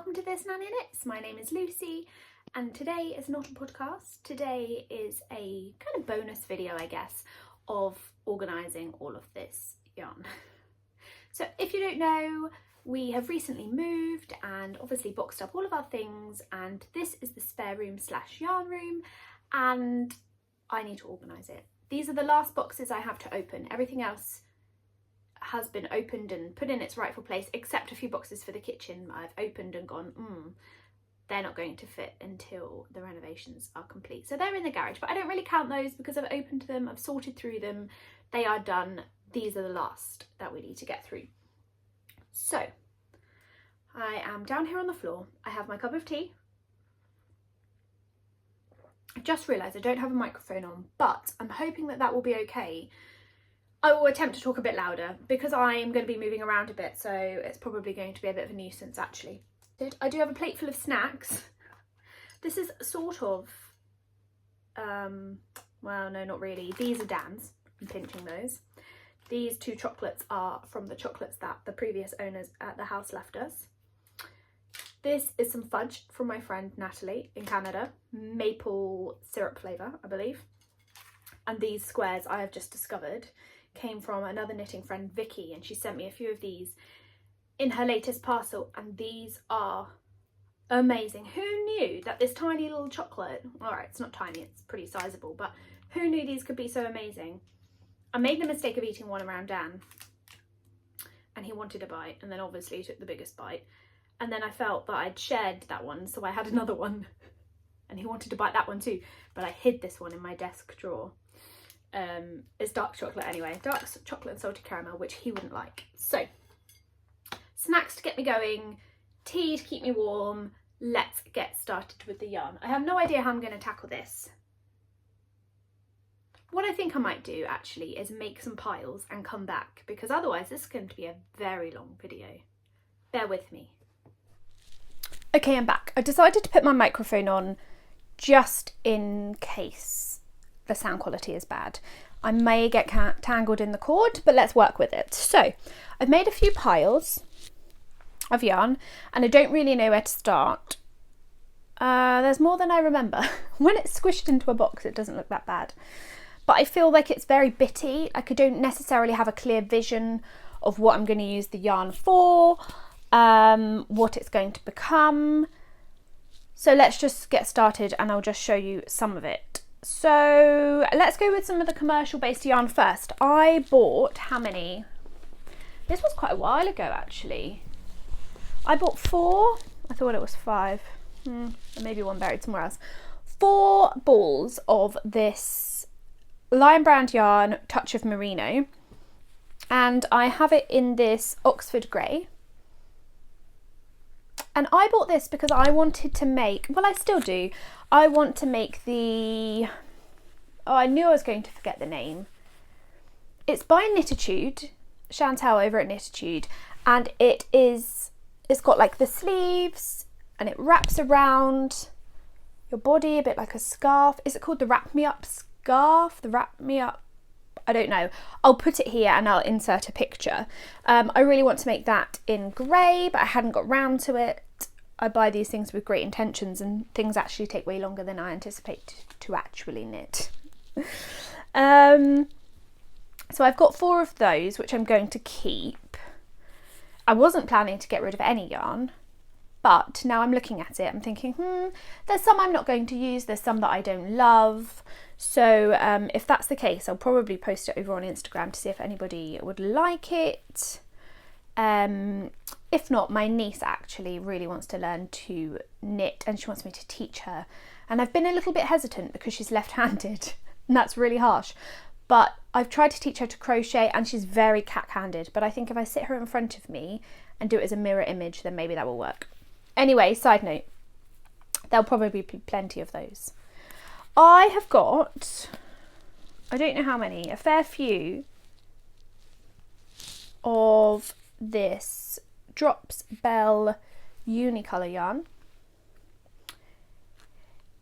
welcome to This Nanny Knits. My name is Lucy and today is not a podcast. Today is a kind of bonus video, I guess, of organising all of this yarn. So if you don't know, we have recently moved and obviously boxed up all of our things, and this is the spare room / yarn room, and I need to organise it. These are the last boxes I have to open. Everything else has been opened and put in its rightful place, except a few boxes for the kitchen I've opened and gone, they're not going to fit until the renovations are complete. So they're in the garage, but I don't really count those because I've opened them, I've sorted through them, they are done. These are the last that we need to get through. So I am down here on the floor. I have my cup of tea. I've just realised I don't have a microphone on, but I'm hoping that that will be okay. I will attempt to talk a bit louder because I am going to be moving around a bit, so it's probably going to be a bit of a nuisance actually. I do have a plate full of snacks. This is sort of, well, no, not really. These are Dan's. I'm pinching those. These two chocolates are from the chocolates that the previous owners at the house left us. This is some fudge from my friend Natalie in Canada. Maple syrup flavour, I believe. And these squares I have just discovered came from another knitting friend, Vicky, and she sent me a few of these in her latest parcel, and these are amazing. Who knew that this tiny little chocolate, all right, it's not tiny, it's pretty sizable, but who knew these could be so amazing? I made the mistake of eating one around Dan, and he wanted a bite, and then obviously he took the biggest bite, and then I felt that I'd shared that one, so I had another one, and he wanted to bite that one too, but I hid this one in my desk drawer. It's dark chocolate anyway, dark chocolate and salted caramel, which he wouldn't like. So snacks to get me going, tea to keep me warm. Let's get started with the yarn. I have no idea how I'm going to tackle this. What I think I might do actually is make some piles and come back, because otherwise this is going to be a very long video. Bear with me. Okay, I'm back. I decided to put my microphone on just in case the sound quality is bad. I may get tangled in the cord, but let's work with it. So I've made a few piles of yarn and I don't really know where to start. There's more than I remember. When it's squished into a box it doesn't look that bad, but I feel like it's very bitty. Like I don't necessarily have a clear vision of what I'm going to use the yarn for, what it's going to become. So let's just get started and I'll just show you some of it. So let's go with some of the commercial based yarn first. I bought, how many? This was quite a while ago actually. I bought 4, I thought it was 5, maybe one buried somewhere else. 4 balls of this Lion Brand yarn, Touch of Merino, and I have it in this Oxford grey. And I bought this because I wanted to make, well I still do, I want to make the, oh I knew I was going to forget the name. It's by Knititude, Chantel over at Knititude, and it's got like the sleeves and it wraps around your body a bit like a scarf. Is it called the Wrap Me Up scarf? The Wrap Me Up, I don't know. I'll put it here and I'll insert a picture. I really want to make that in grey, but I hadn't got round to it. I buy these things with great intentions and things actually take way longer than I anticipate to actually knit. So I've got 4 of those, which I'm going to keep. I wasn't planning to get rid of any yarn, but now I'm looking at it, I'm thinking, there's some I'm not going to use, there's some that I don't love. So if that's the case, I'll probably post it over on Instagram to see if anybody would like it. If not, my niece actually really wants to learn to knit and she wants me to teach her. And I've been a little bit hesitant because she's left-handed and that's really harsh. But I've tried to teach her to crochet and she's very cat-handed. But I think if I sit her in front of me and do it as a mirror image, then maybe that will work. Anyway, side note, there'll probably be plenty of those. I have got, I don't know how many, a fair few of this Drops Bell Unicolor yarn.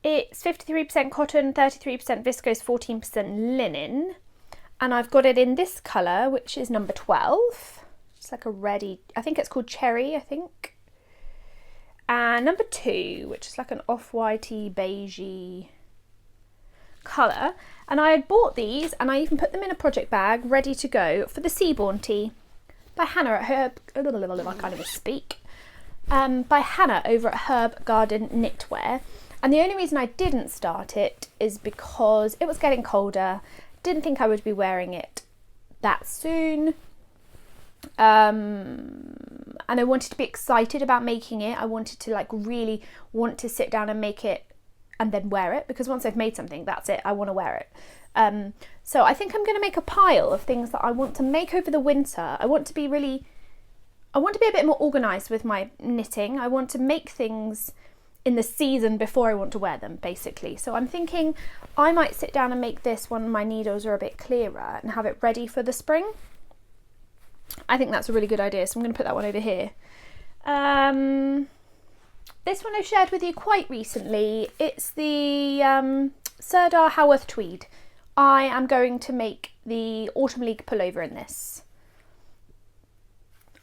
It's 53% cotton, 33% viscose, 14% linen, and I've got it in this colour, which is number 12. It's like a reddy, I think it's called Cherry, I think. and number 2, which is like an off-whitey beigey colour. And I had bought these, and I even put them in a project bag ready to go for the Seaborn Tea by Hannah at Herb. I can't even speak. By Hannah over at Herb Garden Knitwear. And the only reason I didn't start it is because it was getting colder. Didn't think I would be wearing it that soon. And I wanted to be excited about making it. I wanted to like really want to sit down and make it and then wear it, because once I've made something, that's it, I want to wear it. So I think I'm going to make a pile of things that I want to make over the winter. I want to be a bit more organised with my knitting. I want to make things in the season before I want to wear them, basically. So I'm thinking I might sit down and make this when my needles are a bit clearer and have it ready for the spring. I think that's a really good idea, so I'm going to put that one over here. This one I've shared with you quite recently. It's the Sirdar Haworth Tweed. I am going to make the Autumn League pullover in this.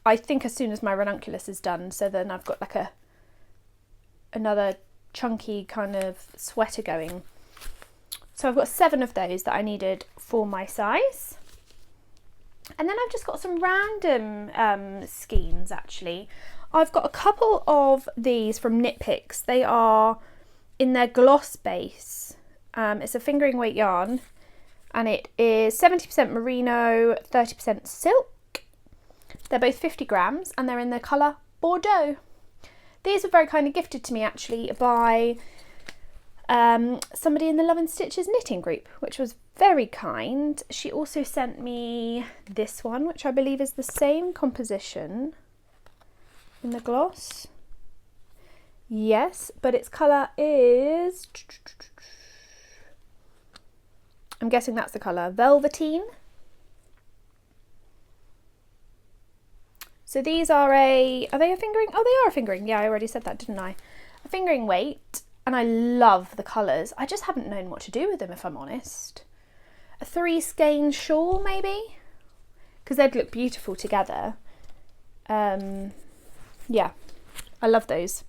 I think as soon as my ranunculus is done, so then I've got like another chunky kind of sweater going. So I've got 7 of those that I needed for my size. And then I've just got some random skeins actually. I've got a couple of these from Knit Picks. They are in their gloss base. It's a fingering weight yarn, and it is 70% merino, 30% silk. They're both 50 grams and they're in the colour Bordeaux. These were very kindly gifted to me actually by somebody in the Love and Stitches knitting group, which was very kind. She also sent me this one, which I believe is the same composition in the gloss. Yes, but its colour is, I'm guessing that's the colour, Velveteen. So these are they a fingering? Oh, they are a fingering. Yeah, I already said that, didn't I? A fingering weight, and I love the colours. I just haven't known what to do with them, if I'm honest. A 3 skein shawl, maybe? Because they'd look beautiful together. Yeah, I love those.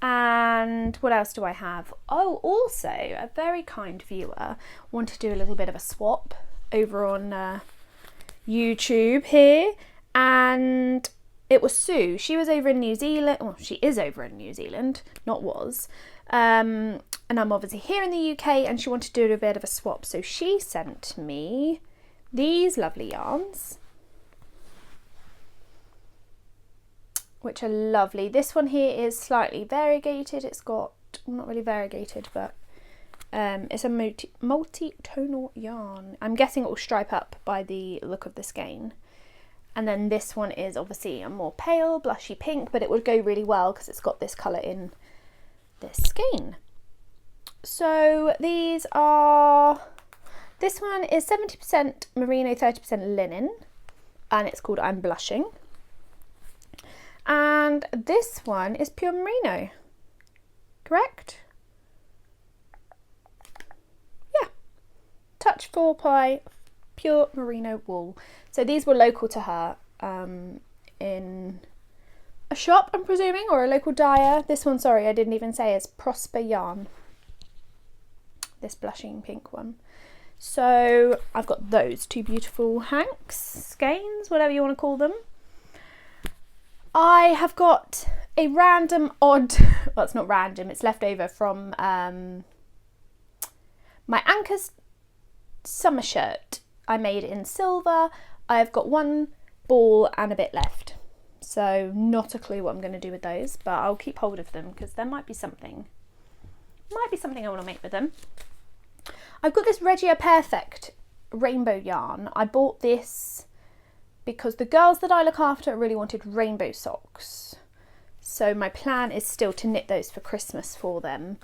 And what else do I have? Oh, also, a very kind viewer wanted to do a little bit of a swap over on YouTube here, and it was Sue. She was over in New Zealand. Well, she is over in New Zealand, not was. And I'm obviously here in the UK, and she wanted to do a bit of a swap. So she sent me these lovely yarns, which are lovely. This one here is slightly variegated. It's got, not really variegated, but it's a multi-tonal yarn. I'm guessing it will stripe up by the look of the skein. And then this one is obviously a more pale, blushy pink, but it would go really well because it's got this colour in this skein. So these are, this one is 70% merino, 30% linen, and it's called I'm Blushing. And this one is pure merino, correct? Yeah, touch 4-ply pure merino wool. So these were local to her in a shop, I'm presuming, or a local dyer. This one, sorry, I didn't even say, is Prosper Yarn. This blushing pink one. So I've got those 2 beautiful hanks, skeins, whatever you want to call them. I have got a random odd, well, it's not random, it's left over from my Anchors summer shirt I made in silver. I've got 1 ball and a bit left. So not a clue what I'm going to do with those, but I'll keep hold of them because there might be something I want to make with them. I've got this Regia Perfect rainbow yarn. I bought this because the girls that I look after really wanted rainbow socks. So my plan is still to knit those for Christmas for them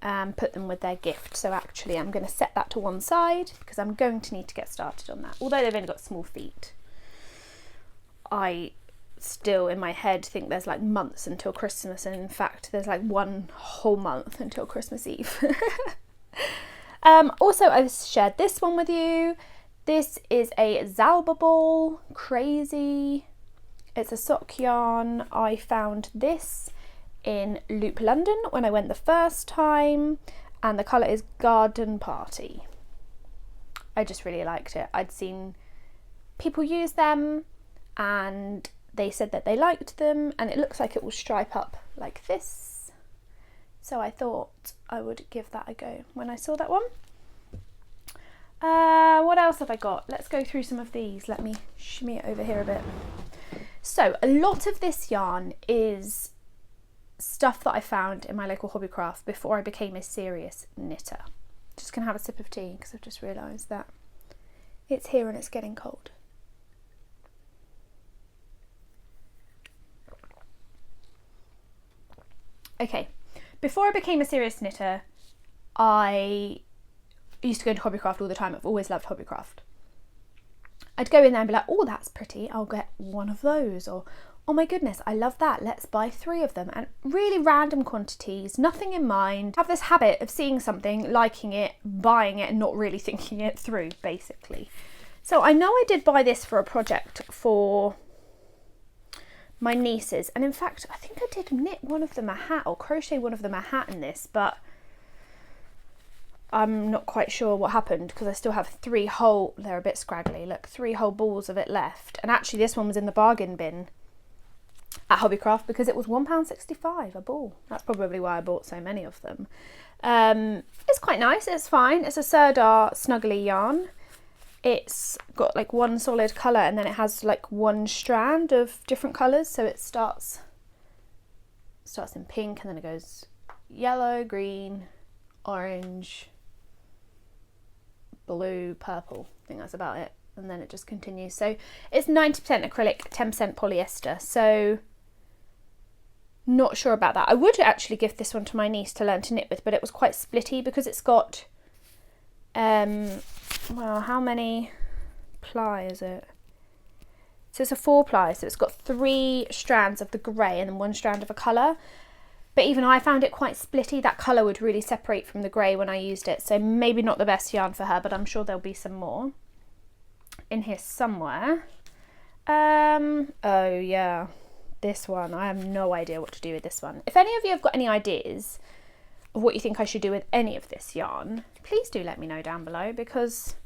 and put them with their gift. So actually I'm going to set that to one side because I'm going to need to get started on that. Although they've only got small feet, I still in my head think there's like months until Christmas, and in fact there's like 1 whole month until Christmas Eve. Also, I've shared this one with you. This is a Zalba ball, crazy. It's a sock yarn. I found this in Loop London when I went the first time, and the colour is Garden Party. I just really liked it. I'd seen people use them and they said that they liked them, and it looks like it will stripe up like this. So I thought I would give that a go when I saw that one. What else have I got? Let's go through some of these. Let me shimmy it over here a bit. So a lot of this yarn is stuff that I found in my local Hobbycraft before I became a serious knitter. Just gonna have a sip of tea because I've just realised that it's here and it's getting cold. Okay, before I became a serious knitter, I used to go to Hobbycraft all the time. I've always loved Hobbycraft. I'd go in there and be like, oh, that's pretty, I'll get one of those, or oh my goodness, I love that, let's buy 3 of them. And really random quantities, nothing in mind. I have this habit of seeing something, liking it, buying it, and not really thinking it through, basically. So I know I did buy this for a project for my nieces, and in fact I think I did knit one of them a hat or crochet one of them a hat in this, but I'm not quite sure what happened because I still have 3 whole, they're a bit scraggly, look, 3 whole balls of it left. And actually this one was in the bargain bin at Hobbycraft because it was £1.65 a ball. That's probably why I bought so many of them. It's quite nice, it's fine. It's a Serdar Snuggly yarn. It's got like one solid colour and then it has like one strand of different colours. So it starts in pink and then it goes yellow, green, orange, blue, purple. I think that's about it. And then it just continues. So it's 90% acrylic, 10% polyester. So not sure about that. I would actually give this one to my niece to learn to knit with, but it was quite splitty because it's got well, how many ply is it? So it's a 4 ply, so it's got 3 strands of the grey and then 1 strand of a colour. But even I found it quite splitty. That colour would really separate from the grey when I used it. So maybe not the best yarn for her, but I'm sure there'll be some more in here somewhere. Oh yeah, this one. I have no idea what to do with this one. If any of you have got any ideas of what you think I should do with any of this yarn, please do let me know down below because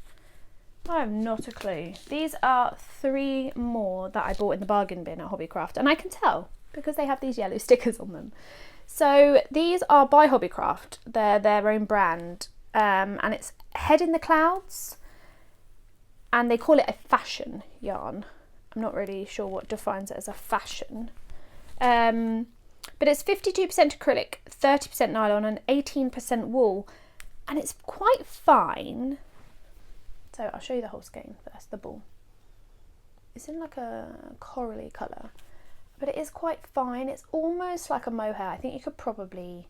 I have not a clue. These are 3 more that I bought in the bargain bin at Hobbycraft, and I can tell because they have these yellow stickers on them. So these are by Hobbycraft. They're their own brand, and it's Head in the Clouds, and they call it a fashion yarn. I'm not really sure what defines it as a fashion. But it's 52% acrylic, 30% nylon and 18% wool, and it's quite fine. So I'll show you the whole skein first, the ball. It's in like a corally colour, but it is quite fine. It's almost like a mohair. I think you could probably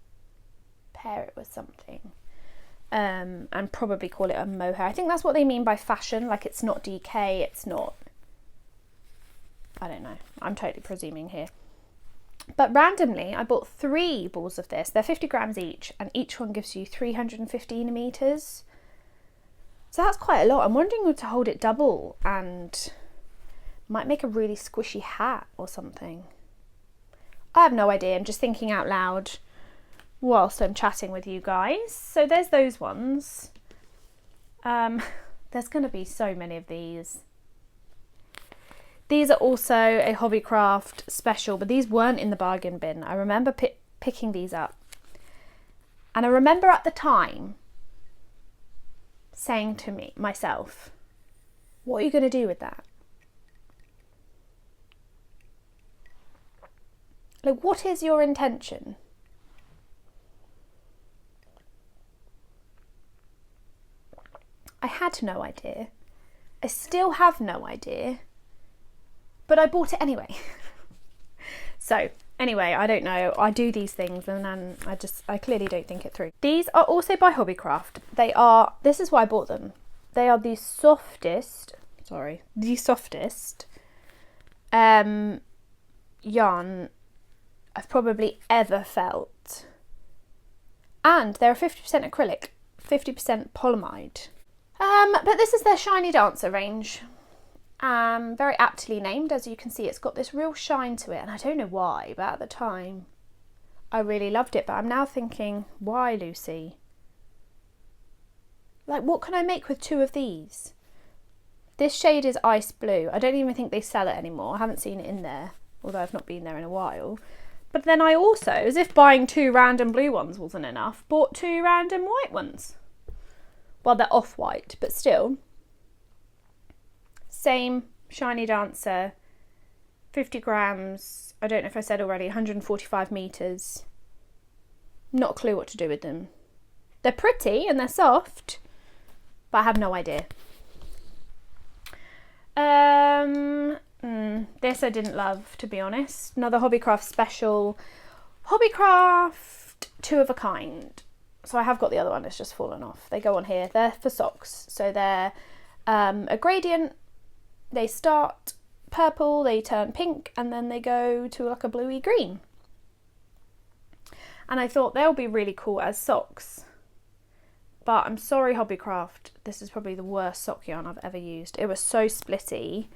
pair it with something and probably call it a mohair. I think that's what they mean by fashion, like it's not DK, it's not, I don't know, I'm totally presuming here. But randomly, I bought 3 balls of this. They're 50 grams each, and each one gives you 315 metres. So that's quite a lot. I'm wondering to hold it double and might make a really squishy hat or something. I have no idea. I'm just thinking out loud whilst I'm chatting with you guys. So there's those ones. There's going to be so many of these. These are also a Hobbycraft special, but these weren't in the bargain bin. I remember picking these up. And I remember at the time saying to myself, what are you going to do with that? Like, what is your intention? I had no idea. I still have no idea. But I bought it anyway. So anyway, I don't know. I do these things and then I clearly don't think it through. These are also by Hobbycraft. This is why I bought them. They are the softest yarn I've probably ever felt. And they're 50% acrylic, 50% polyamide. But this is their Shiny Dancer range. Very aptly named. As you can see, it's got this real shine to it, and I don't know why, but at the time I really loved it. But I'm now thinking, why, Lucy? Like, what can I make with 2 of these? This shade is ice blue. I don't even think they sell it anymore. I haven't seen it in there, although I've not been there in a while. But then I also, as if buying 2 random blue ones wasn't enough, bought 2 random white ones. Well, they're off-white, but still. Same shiny dancer, 50 grams. I don't know if I said already, 145 meters. Not a clue what to do with them. They're pretty and they're soft, but I have no idea. This I didn't love, to be honest. Another Hobbycraft special. Hobbycraft 2 of a kind. So I have got the other one, it's just fallen off. They go on here. They're for socks. So they're a gradient. They start purple, they turn pink, and then they go to like a bluey green. And I thought they'll be really cool as socks. But I'm sorry, Hobbycraft, this is probably the worst sock yarn I've ever used. It was so splitty.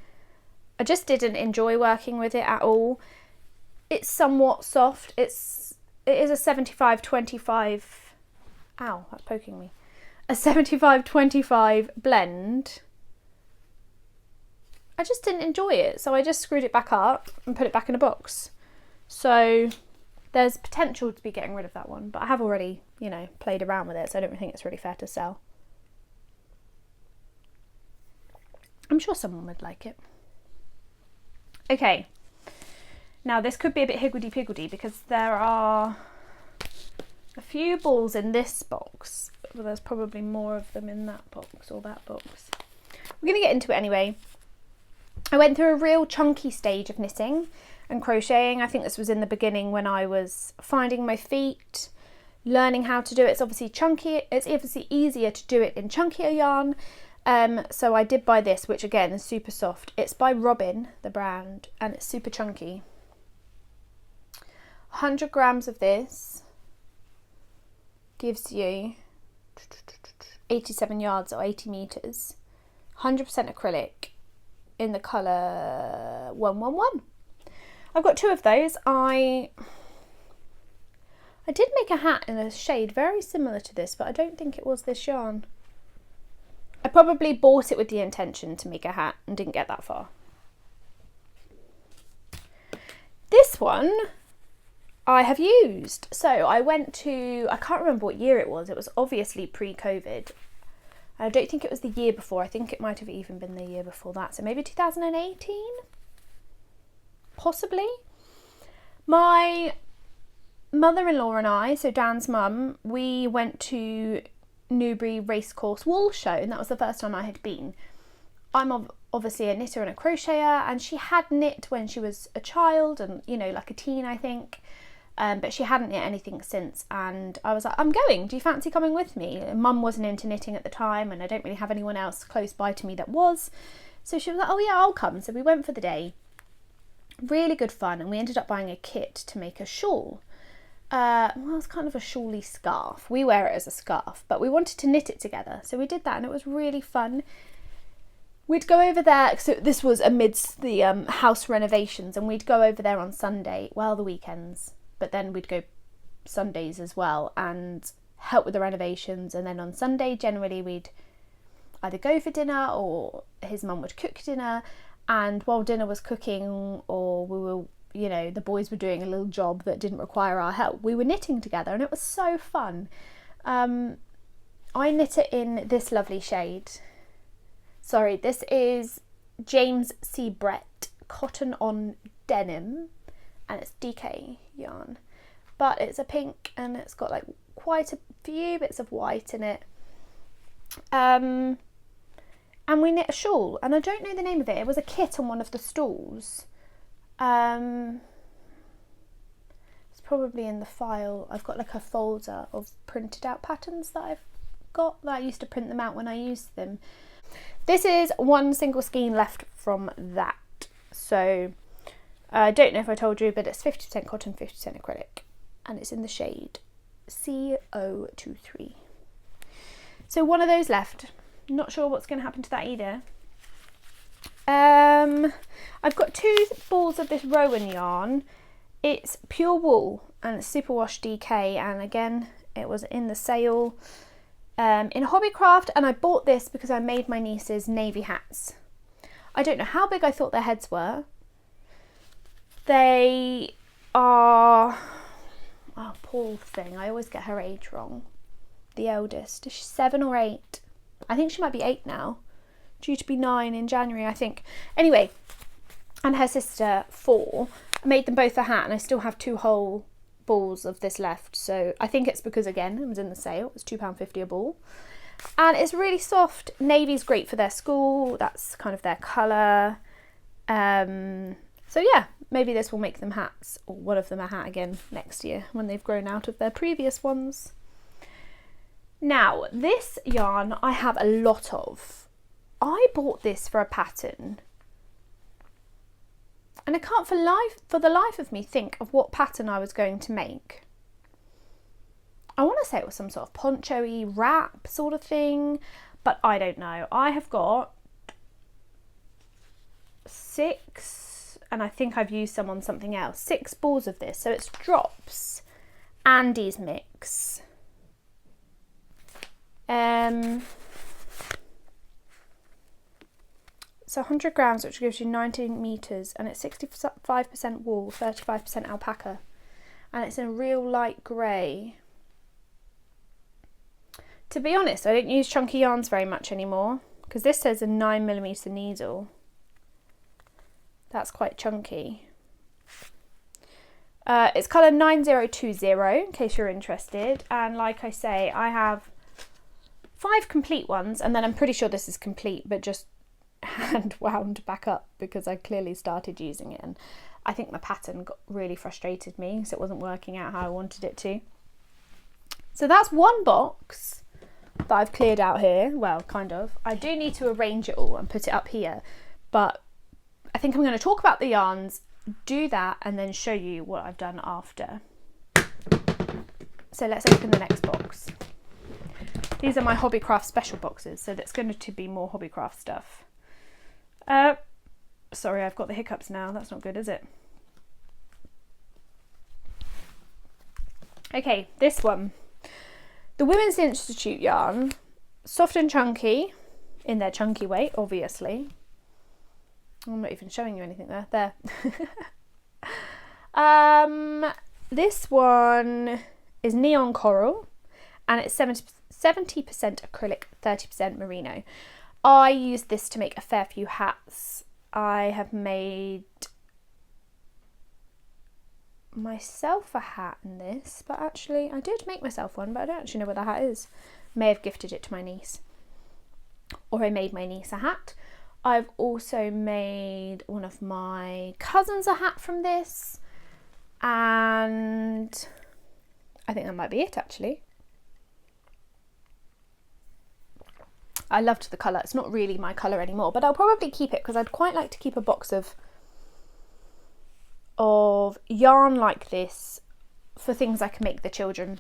I just didn't enjoy working with it at all. It's somewhat soft. It is a 75-25, ow, that's poking me. A 75-25 blend. I just didn't enjoy it, so I just screwed it back up and put it back in a box. So there's potential to be getting rid of that one, but I have already, you know, played around with it, so I don't think it's really fair to sell. I'm sure someone would like it. Okay, now this could be a bit higgledy-piggledy because there are a few balls in this box, but there's probably more of them in that box or that box. We're going to get into it anyway. I went through a real chunky stage of knitting and crocheting. I think this was in the beginning when I was finding my feet, learning how to do it. It's obviously chunky. It's obviously easier to do it in chunkier yarn. So I did buy this, which again is super soft. It's by Robin, the brand, and it's super chunky. 100 grams of this gives you 87 yards or 80 meters. 100% acrylic in the colour 111. I've got 2 of those. I did make a hat in a shade very similar to this, but I don't think it was this yarn. I probably bought it with the intention to make a hat and didn't get that far. This one I have used. So I went to, I can't remember what year it was obviously pre-COVID. I don't think it was the year before. I think it might have even been the year before that. So maybe 2018? Possibly. My mother-in-law and I, so Dan's mum, we went to Newbury Racecourse Wool Show, and that was the first time I had been. I'm obviously a knitter and a crocheter, and she had knit when she was a child and, you know, like a teen, I think. But she hadn't knit anything since, and I was like, I'm going, do you fancy coming with me? Mum wasn't into knitting at the time, and I don't really have anyone else close by to me that was. So she was like, oh yeah, I'll come. So we went for the day. Really good fun, and we ended up buying a kit to make a shawl. Well, it's kind of a shawly scarf. We wear it as a scarf, but we wanted to knit it together. So we did that, and it was really fun. We'd go over there, so this was amidst the house renovations, and we'd go over there on Sunday, well, the weekends, but then we'd go Sundays as well and help with the renovations. And then on Sunday, generally, we'd either go for dinner or his mum would cook dinner. And while dinner was cooking, or we were, you know, the boys were doing a little job that didn't require our help, we were knitting together, and it was so fun. I knit it in this lovely shade. Sorry, this is James C. Brett Cotton on Denim, and it's DK yarn, but it's a pink and it's got like quite a few bits of white in it. And we knit a shawl, and I don't know the name of it. It was a kit on one of the stalls. It's probably in the file. I've got like a folder of printed out patterns that I've got, that I used to print them out when I used them. This is one single skein left from that. So I don't know if I told you, but it's 50% cotton, 50% acrylic, and it's in the shade CO23. So one of those left. Not sure what's going to happen to that either. I've got 2 balls of this Rowan yarn. It's pure wool and it's superwash DK, and again it was in the sale in Hobbycraft, and I bought this because I made my nieces navy hats. I don't know how big I thought their heads were. They are, oh poor thing, I always get her age wrong. The eldest, is she 7 or 8? I think she might be 8 now, due to be 9 in January I think. Anyway, and her sister 4. I made them both a hat, and I still have 2 whole balls of this left, so I think it's because again it was in the sale. It was £2.50 a ball, and it's really soft. Navy's great for their school, that's kind of their colour. So yeah, maybe this will make them hats, or one of them a hat again next year when they've grown out of their previous ones. Now this yarn I have a lot of. I bought this for a pattern, and I can't for the life of me think of what pattern I was going to make. I want to say it was some sort of poncho-y wrap sort of thing, but I don't know. I have got 6, and I think I've used some on something else, 6 balls of this. So it's Drops, Andy's mix. So 100 grams, which gives you 19 meters, and it's 65% wool, 35% alpaca, and it's in real light grey. To be honest, I don't use chunky yarns very much anymore, because this says a 9mm needle. That's quite chunky. It's colour 9020, in case you're interested, and like I say, I have 5 complete ones, and then I'm pretty sure this is complete, but just hand wound back up because I clearly started using it, and I think my pattern really frustrated me because it wasn't working out how I wanted it to. So that's one box that I've cleared out here. Well, kind of. I do need to arrange it all and put it up here, but I think I'm going to talk about the yarns, do that, and then show you what I've done after. So let's open the next box. These are my Hobbycraft special boxes, so that's going to be more Hobbycraft stuff. Sorry, I've got the hiccups now. That's not good, is it? Okay, this one. The Women's Institute yarn. Soft and chunky, in their chunky way, obviously. I'm not even showing you anything there. There. This one is Neon Coral, and it's 70% acrylic, 30% merino. I used this to make a fair few hats. I have made myself a hat in this, but actually I did make myself one, but I don't actually know what the hat is. May have gifted it to my niece, or I made my niece a hat. I've also made one of my cousins a hat from this, and I think that might be it actually. I loved the colour. It's not really my colour anymore, but I'll probably keep it because I'd quite like to keep a box of yarn like this for things I can make the children,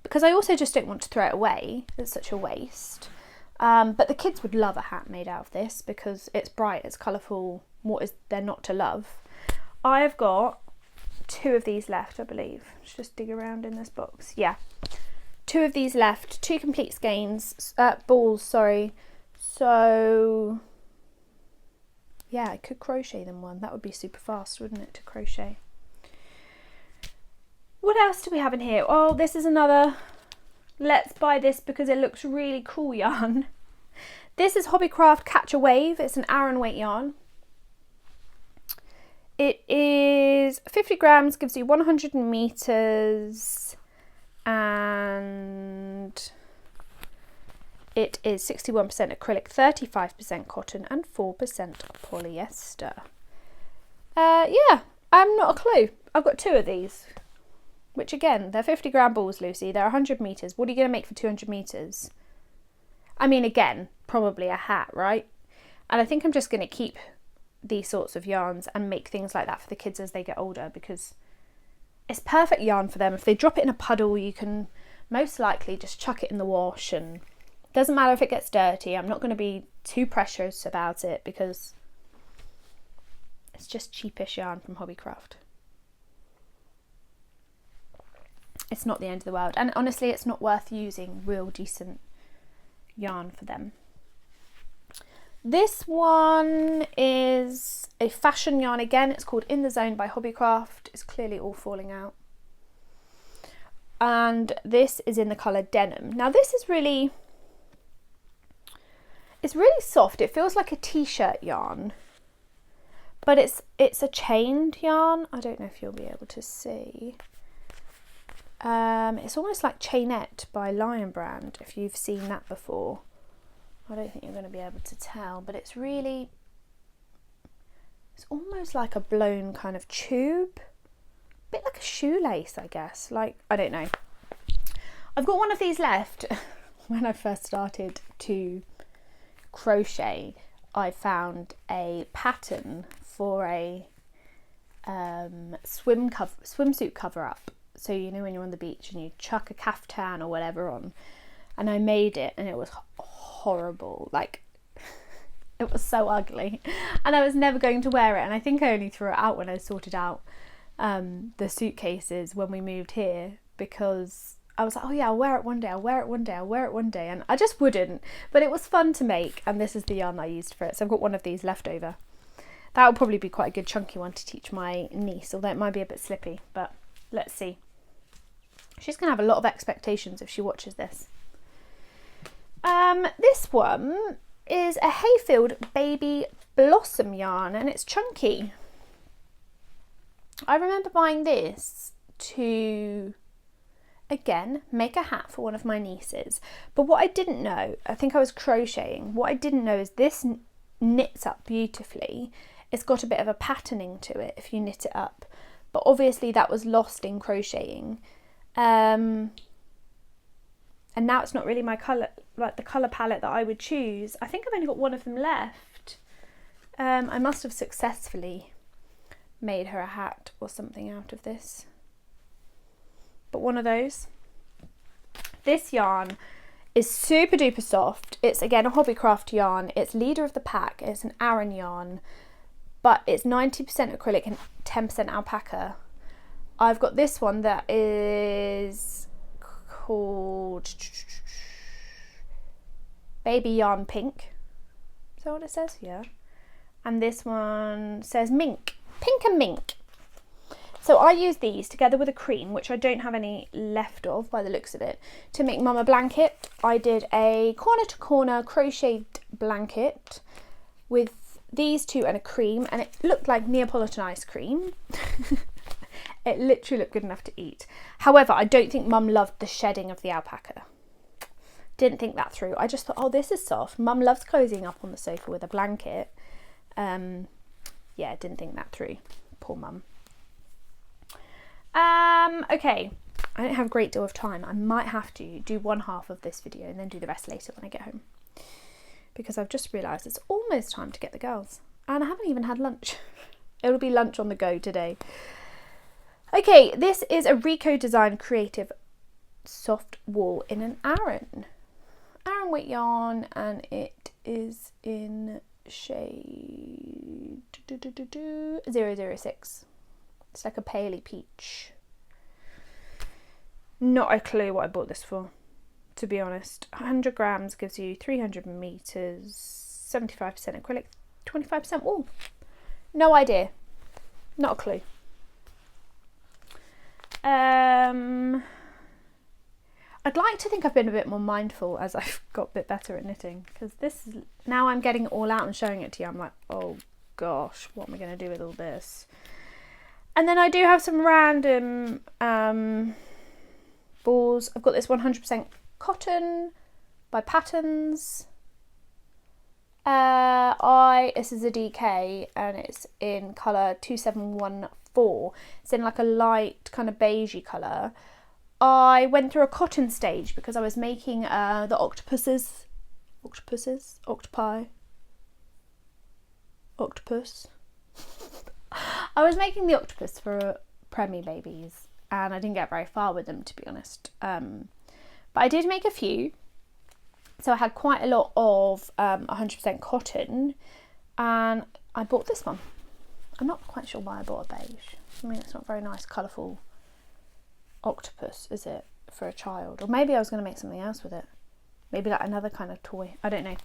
because I also just don't want to throw it away. It's such a waste. But the kids would love a hat made out of this because it's bright, it's colourful. What is there not to love? I've got 2 of these left, I believe. Let's just dig around in this box. Yeah. 2 of these left, 2 complete skeins, balls, sorry. So yeah, I could crochet them one. That would be super fast, wouldn't it, to crochet? What else do we have in here? Oh, this is another let's buy this because it looks really cool yarn. This is Hobbycraft Catch a Wave. It's an Aran weight yarn. It is 50 grams, gives you 100 meters, and it is 61% acrylic, 35% cotton, and 4% polyester. Yeah, I'm not a clue. I've got 2 of these, which again, they're 50 gram balls, Lucy. They're 100 meters. What are you going to make for 200 meters? I mean, again, probably a hat, right? And I think I'm just going to keep these sorts of yarns and make things like that for the kids as they get older, because it's perfect yarn for them. If they drop it in a puddle, you can most likely just chuck it in the wash and Doesn't matter if it gets dirty. I'm not going to be too precious about it because it's just cheapish yarn from Hobbycraft. It's not the end of the world. And honestly, it's not worth using real decent yarn for them. This one is a fashion yarn again. It's called In the Zone by Hobbycraft. It's clearly all falling out. And this is in the colour Denim. Now this is really, it's really soft. It feels like a t-shirt yarn, but it's a chained yarn. I don't know if you'll be able to see. It's almost like Chainette by Lion Brand, if you've seen that before. I don't think you're going to be able to tell, but it's really, it's almost like a blown kind of tube. A bit like a shoelace, I guess. Like, I don't know. I've got one of these left. When I first started to crochet, I found a pattern for a swimsuit cover up. So, you know, when you're on the beach and you chuck a caftan or whatever on, and I made it and it was horrible. Like, it was so ugly and I was never going to wear it. And I think I only threw it out when I sorted out the suitcases when we moved here, because I was like, oh yeah, I'll wear it one day, I'll wear it one day, I'll wear it one day. And I just wouldn't, but it was fun to make. And this is the yarn I used for it. So I've got one of these left over. That will probably be quite a good chunky one to teach my niece, although it might be a bit slippy, but let's see. She's going to have a lot of expectations if she watches this. This one is a Hayfield Baby Blossom yarn, and it's chunky. I remember buying this to, again, make a hat for one of my nieces. But what I didn't know, I think I was crocheting, what I didn't know is this knits up beautifully. It's got a bit of a patterning to it if you knit it up. But obviously that was lost in crocheting. And now it's not really my colour, like the colour palette that I would choose. I think I've only got one of them left. I must have successfully made her a hat or something out of this. But one of those. This yarn is super duper soft. It's again a Hobbycraft yarn. It's leader of the pack. It's an Aran yarn, but it's 90% acrylic and 10% alpaca. I've got this one that is called Baby Yarn Pink. Is that what it says? Yeah. And this one says Mink. Pink and Mink. So I use these together with a cream, which I don't have any left of by the looks of it, to make Mum a blanket. I did a corner to corner crocheted blanket with these two and a cream, and it looked like Neapolitan ice cream. It literally looked good enough to eat. However, I don't think Mum loved the shedding of the alpaca. Didn't think that through. I just thought, oh, this is soft. Mum loves cozying up on the sofa with a blanket. Yeah, didn't think that through. Poor Mum. Okay, I don't have a great deal of time. I might have to do one half of this video and then do the rest later when I get home, because I've just realised it's almost time to get the girls and I haven't even had lunch. It'll be lunch on the go today. Okay, this is a Rico Design Creative soft wool in an Aran weight yarn, and it is in shade 006. It's like a paley peach. Not a clue what I bought this for, to be honest. 100 grams gives you 300 meters, 75% acrylic, 25% wool. No idea. Not a clue. I'd like to think I've been a bit more mindful as I've got a bit better at knitting, because this is, now I'm getting it all out and showing it to you, I'm like, oh gosh, what am I going to do with all this? And then I do have some random balls. I've got this 100% cotton by Patterns. This is a DK and it's in colour 2714. It's in like a light kind of beigey colour. I went through a cotton stage because I was making the octopus. I was making the octopus for preemie babies and I didn't get very far with them, to be honest. But I did make a few So I had quite a lot of 100% cotton, and I bought this one. I'm not quite sure why I bought a beige. I mean, it's not very nice, colourful octopus, is it, for a child? Or maybe I was going to make something else with it. Maybe like another kind of toy. I don't know.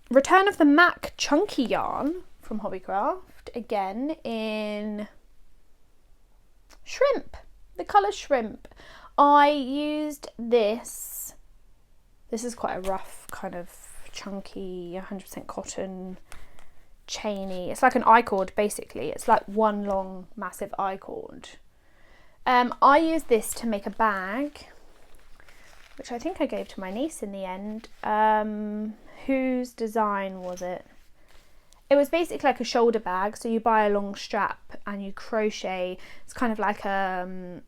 Return of the MAC Chunky yarn from Hobbycraft. Again in shrimp. The colour shrimp. I used this. This is quite a rough kind of chunky 100% cotton chainy. It's like an I-cord basically. It's like one long massive I-cord. I used this to make a bag, which I think I gave to my niece in the end. Whose design was it? It was basically like a shoulder bag, so you buy a long strap and you crochet. It's kind of like a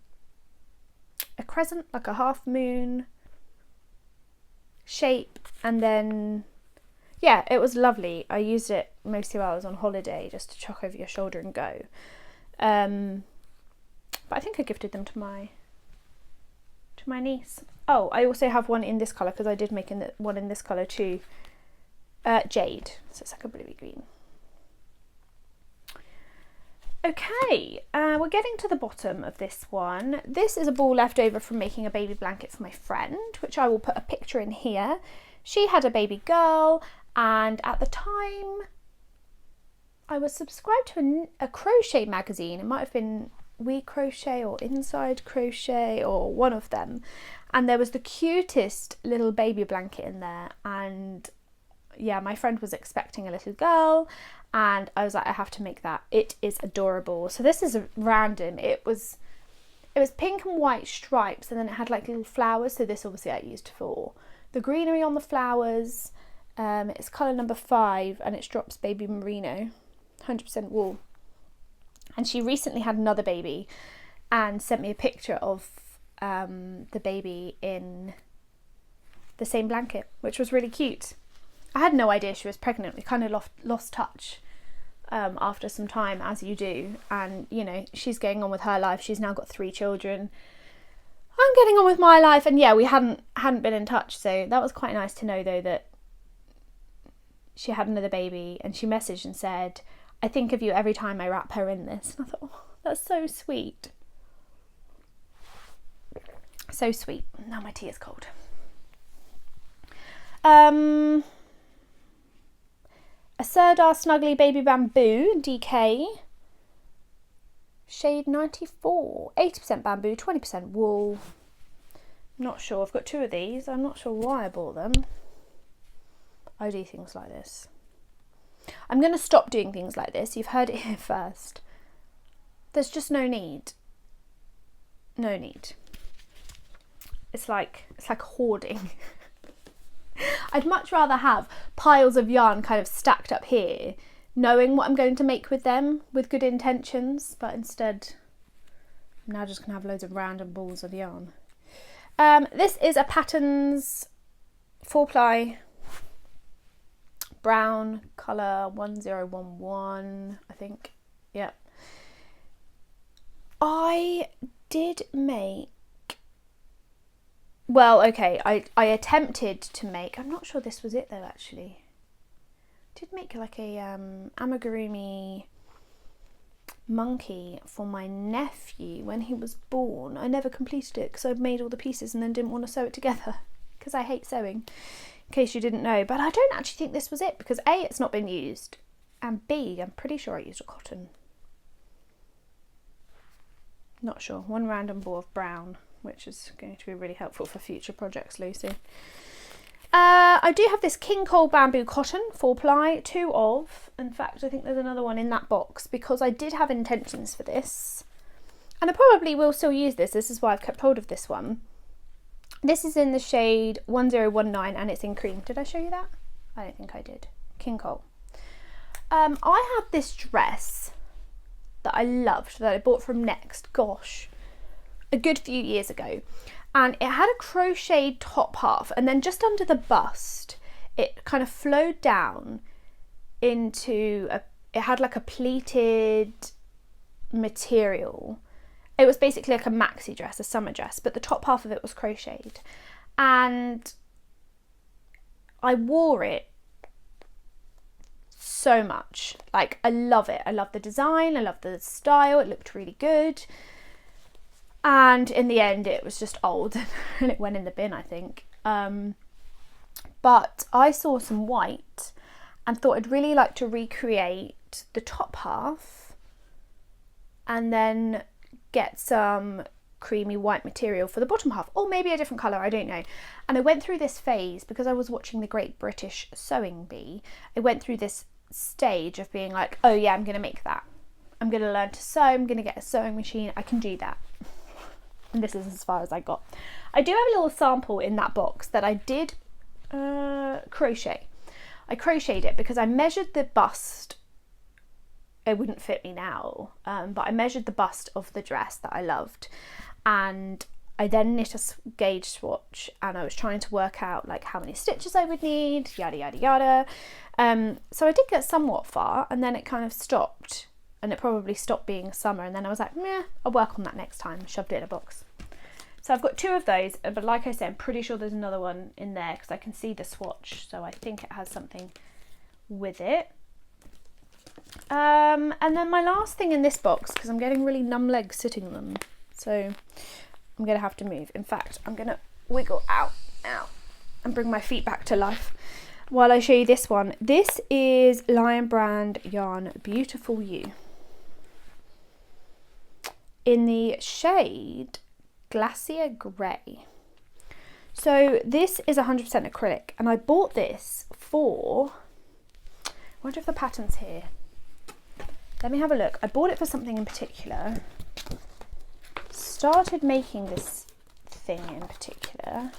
crescent, like a half moon shape, and then yeah, it was lovely. I used it mostly while I was on holiday, just to chuck over your shoulder and go. But I think I gifted them to my niece. Oh, I also have one in this colour, because I did make one in this colour too. Jade, so it's like a bluey green. Okay, we're getting to the bottom of this one. This is a ball left over from making a baby blanket for my friend, which I will put a picture in here. She had a baby girl, and at the time I was subscribed to a crochet magazine. It might have been We Crochet or Inside Crochet or one of them, and there was the cutest little baby blanket in there, and yeah, my friend was expecting a little girl, and I was like, I have to make that. It is adorable. So this is a random. It was pink and white stripes, and then it had like little flowers. So this obviously I used for the greenery on the flowers. It's colour number 5, and it's Drops Baby Merino, 100% wool. And she recently had another baby and sent me a picture of the baby in the same blanket, which was really cute. I had no idea she was pregnant. We kind of lost touch after some time, as you do. And, you know, she's getting on with her life. She's now got 3 children. I'm getting on with my life. And yeah, we hadn't been in touch. So that was quite nice to know, though, that she had another baby. And she messaged and said, I think of you every time I wrap her in this. And I thought, oh, that's so sweet. So sweet. Now my tea is cold. A Serdar Snuggly Baby Bamboo DK. Shade 94. 80% bamboo, 20% wool. Not sure. I've got 2 of these. I'm not sure why I bought them. I do things like this. I'm going to stop doing things like this. You've heard it here first. There's just no need. No need. It's like hoarding. I'd much rather have piles of yarn kind of stacked up here, knowing what I'm going to make with them with good intentions, but instead I'm now just going to have loads of random balls of yarn. This is a Patterns 4-ply brown colour 1011, I think. Yeah. I did make, well, okay, I attempted to make, I'm not sure this was it though, actually. I did make like a amigurumi monkey for my nephew when he was born. I never completed it because I made all the pieces and then didn't want to sew it together because I hate sewing, in case you didn't know. But I don't actually think this was it, because A, it's not been used, and B, I'm pretty sure I used a cotton. Not sure. One random ball of brown, which is going to be really helpful for future projects, Lucy. I do have this King Cole Bamboo Cotton 4-ply, 2 of. In fact, I think there's another one in that box, because I did have intentions for this. And I probably will still use this. This is why I've kept hold of this one. This is in the shade 1019, and it's in cream. Did I show you that? I don't think I did. King Cole. I had this dress that I loved, that I bought from Next, gosh, a good few years ago, and it had a crocheted top half, and then just under the bust it kind of flowed down into it had like a pleated material, it was basically like a maxi dress, a summer dress, but the top half of it was crocheted. And I wore it so much. Like, I love it. I love the design. I love the style. It looked really good. And in the end, it was just old and it went in the bin, I think. But I saw some white and thought I'd really like to recreate the top half and then get some creamy white material for the bottom half, or maybe a different colour, I don't know. And I went through this phase because I was watching the Great British Sewing Bee. I went through this stage of being like, oh yeah, I'm going to make that. I'm going to learn to sew, I'm going to get a sewing machine, I can do that. And this is as far as I got. I do have a little sample in that box that I did crochet. I crocheted it because I measured the bust. It wouldn't fit me now, but I measured the bust of the dress that I loved, and I then knit a gauge swatch, and I was trying to work out like how many stitches I would need, yada yada yada. So I did get somewhat far, and then it kind of stopped, and it probably stopped being summer, and then I was like, meh, I'll work on that next time. Shoved it in a box. So I've got 2 of those, but like I said, I'm pretty sure there's another one in there because I can see the swatch, so I think it has something with it. And then my last thing in this box, because I'm getting really numb legs sitting on them, so I'm going to have to move. In fact, I'm going to wiggle out, and bring my feet back to life while I show you this one. This is Lion Brand yarn Beautiful You in the shade Glacier Grey. So this is 100% acrylic, and I bought this for, I wonder if the pattern's here. Let me have a look. I bought it for something in particular. Started making this thing in particular.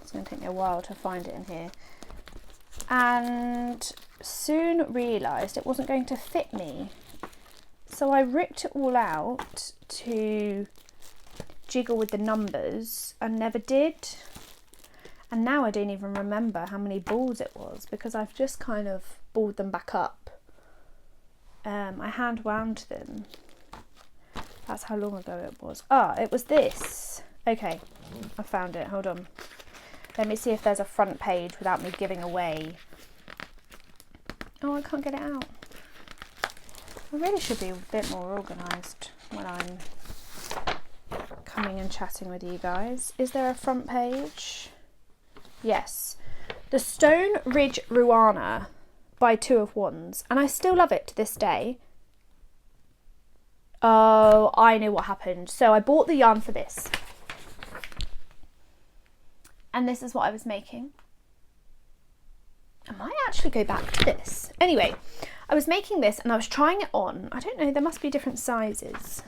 It's going to take me a while to find it in here. And soon realised it wasn't going to fit me. So I ripped it all out to jiggle with the numbers and never did. And now I don't even remember how many balls it was because I've just kind of balled them back up. I hand wound them. That's how long ago it was. Ah, it was this. Okay, I found it. Hold on. Let me see if there's a front page without me giving away. Oh, I can't get it out. I really should be a bit more organised when I'm coming and chatting with you guys. Is there a front page? Yes. The Stone Ridge Ruana by 2 of Wands, and I still love it to this day. Oh, I know what happened. So I bought the yarn for this, and this is what I was making. I might actually go back to this. Anyway, I was making this and I was trying it on. I don't know, there must be different sizes,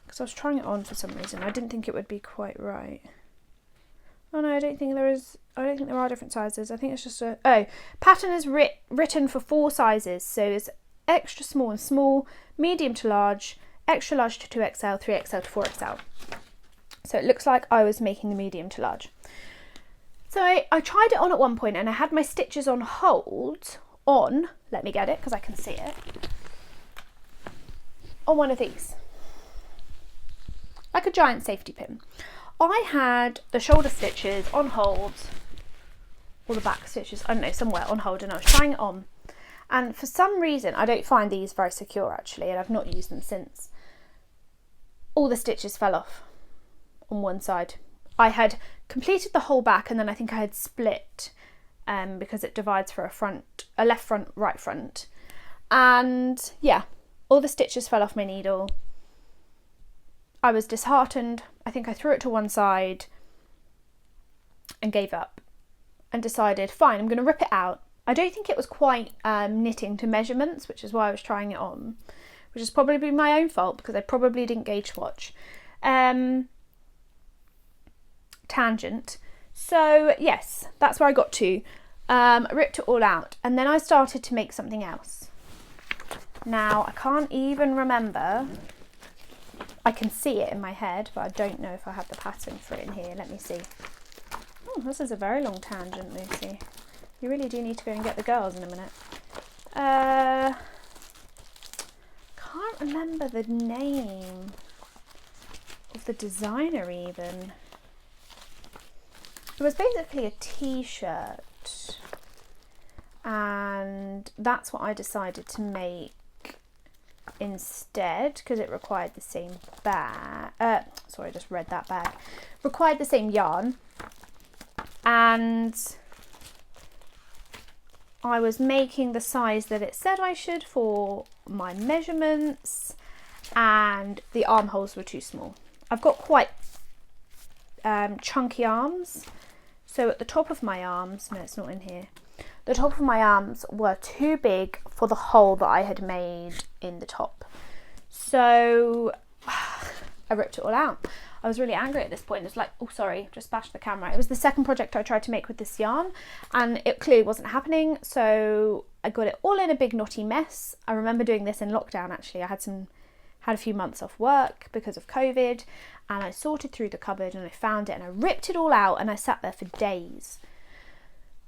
because I was trying it on for some reason. I didn't think it would be quite right. Oh no, I don't think there is. I don't think there are different sizes. I think it's just a... Oh, pattern is written for 4 sizes. So it's extra small and small, medium to large, extra large to 2XL, 3XL to 4XL. So it looks like I was making the medium to large. So I tried it on at one point and I had my stitches on hold on, let me get it because I can see it, on one of these. Like a giant safety pin. I had the shoulder stitches on hold, or the back stitches, I don't know, somewhere on hold, and I was trying it on. And for some reason, I don't find these very secure actually, and I've not used them since. All the stitches fell off on one side. I had completed the whole back, and then I think I had split because it divides for a left front, right front. And yeah, all the stitches fell off my needle. I was disheartened. I think I threw it to one side and gave up and decided, fine, I'm going to rip it out. I don't think it was quite knitting to measurements, which is why I was trying it on, which is probably my own fault because I probably didn't gauge swatch. Tangent. So yes, that's where I got to. I ripped it all out and then I started to make something else. Now I can't even remember. I can see it in my head, but I don't know if I have the pattern for it in here. Let me see. Oh, this is a very long tangent, Lucy. You really do need to go and get the girls in a minute. Can't can't remember the name of the designer even. It was basically a t-shirt, and that's what I decided to make instead because it required the same bag. Sorry, I just read that bag. Required the same yarn, and I was making the size that it said I should for my measurements, and the armholes were too small. I've got quite chunky arms, so at the top of my arms, no, it's not in here. The top of my arms were too big for the hole that I had made in the top. So I ripped it all out. I was really angry at this point. It's like, oh, sorry, just bashed the camera. It was the second project I tried to make with this yarn, and it clearly wasn't happening. So I got it all in a big knotty mess. I remember doing this in lockdown, actually. I had a few months off work because of COVID, and I sorted through the cupboard and I found it and I ripped it all out, and I sat there for days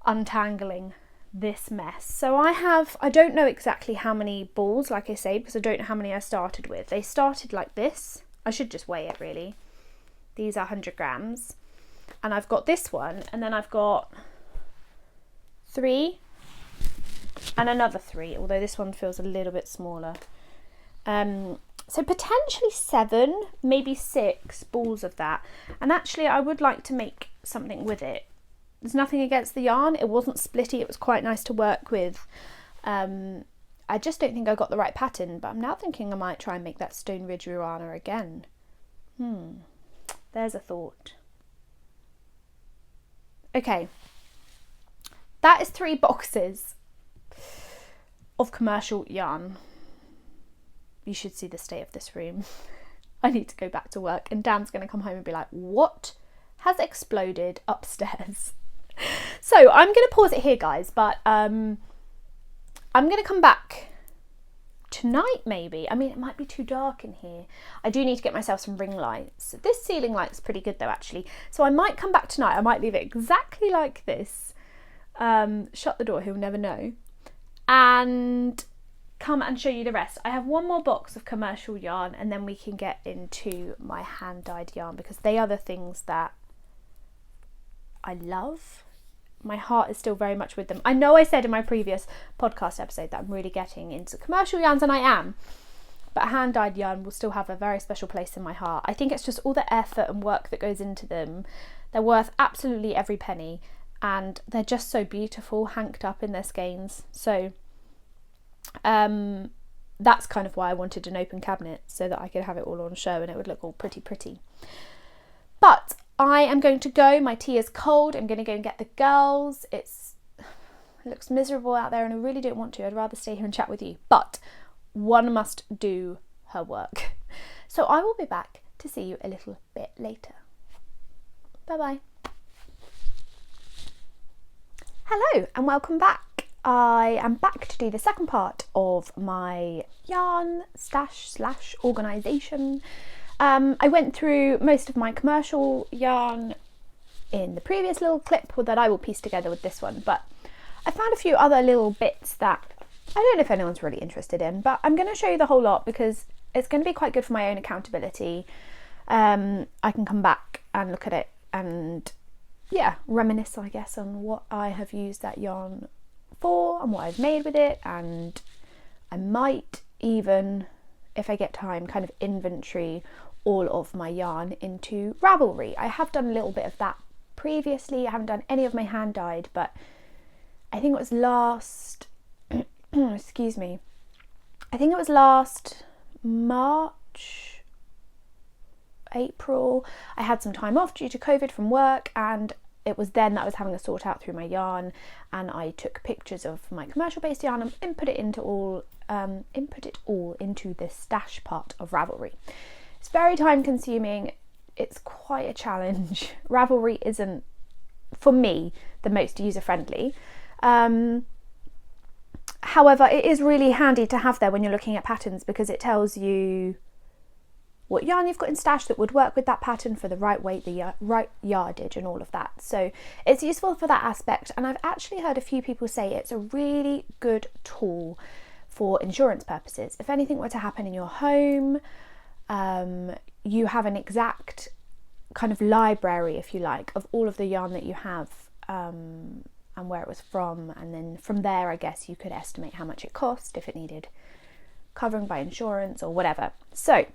untangling this mess. So I don't know exactly how many balls, like I say, because I don't know how many I started with. They started like this. I should just weigh it really. These are 100 grams, and I've got this one, and then I've got 3 and another 3, although this one feels a little bit smaller. So potentially 7, maybe 6 balls of that. And actually I would like to make something with it. There's nothing against the yarn. It wasn't splitty. It was quite nice to work with. I just don't think I got the right pattern, but I'm now thinking I might try and make that Stone Ridge Ruana again. There's a thought. Okay. That is 3 boxes of commercial yarn. You should see the state of this room. I need to go back to work, and Dan's going to come home and be like, what has exploded upstairs? So I'm going to pause it here, guys, but I'm going to come back tonight maybe. I mean, it might be too dark in here. I do need to get myself some ring lights. This ceiling light's pretty good though, actually. So I might come back tonight. I might leave it exactly like this. Shut the door, he'll never know. And come and show you the rest. I have one more box of commercial yarn, and then we can get into my hand dyed yarn, because they are the things that I love. My heart is still very much with them. I know I said in my previous podcast episode that I'm really getting into commercial yarns, and I am, but hand dyed yarn will still have a very special place in my heart. I think it's just all the effort and work that goes into them. They're worth absolutely every penny, and they're just so beautiful hanked up in their skeins. So that's kind of why I wanted an open cabinet, so that I could have it all on show and it would look all pretty. But I am going to go. My tea is cold. I'm going to go and get the girls. It looks miserable out there and I really don't want to. I'd rather stay here and chat with you, but one must do her work. So I will be back to see you a little bit later. Bye bye. Hello and welcome back. I am back to do the second part of my yarn stash / organisation. I went through most of my commercial yarn in the previous little clip that I will piece together with this one, but I found a few other little bits that I don't know if anyone's really interested in, but I'm going to show you the whole lot because it's going to be quite good for my own accountability. I can come back and look at it and reminisce, I guess, on what I have used that yarn for and what I've made with it, and I might even, if I get time, kind of inventory all of my yarn into Ravelry. I have done a little bit of that previously. I haven't done any of my hand dyed, but I think it was last excuse me, I think it was last March, April. I had some time off due to COVID from work, and it was then that I was having a sort out through my yarn, and I took pictures of my commercial based yarn and input it all into this stash part of Ravelry. It's very time consuming. It's quite a challenge. Ravelry isn't, for me, the most user friendly. However, it is really handy to have there when you're looking at patterns, because it tells you what yarn you've got in stash that would work with that pattern for the right weight, the right yardage and all of that. So it's useful for that aspect, and I've actually heard a few people say it's a really good tool for insurance purposes. If anything were to happen in your home, you have an exact kind of library, if you like, of all of the yarn that you have, and where it was from, and then from there I guess you could estimate how much it cost, if it needed covering by insurance or whatever. So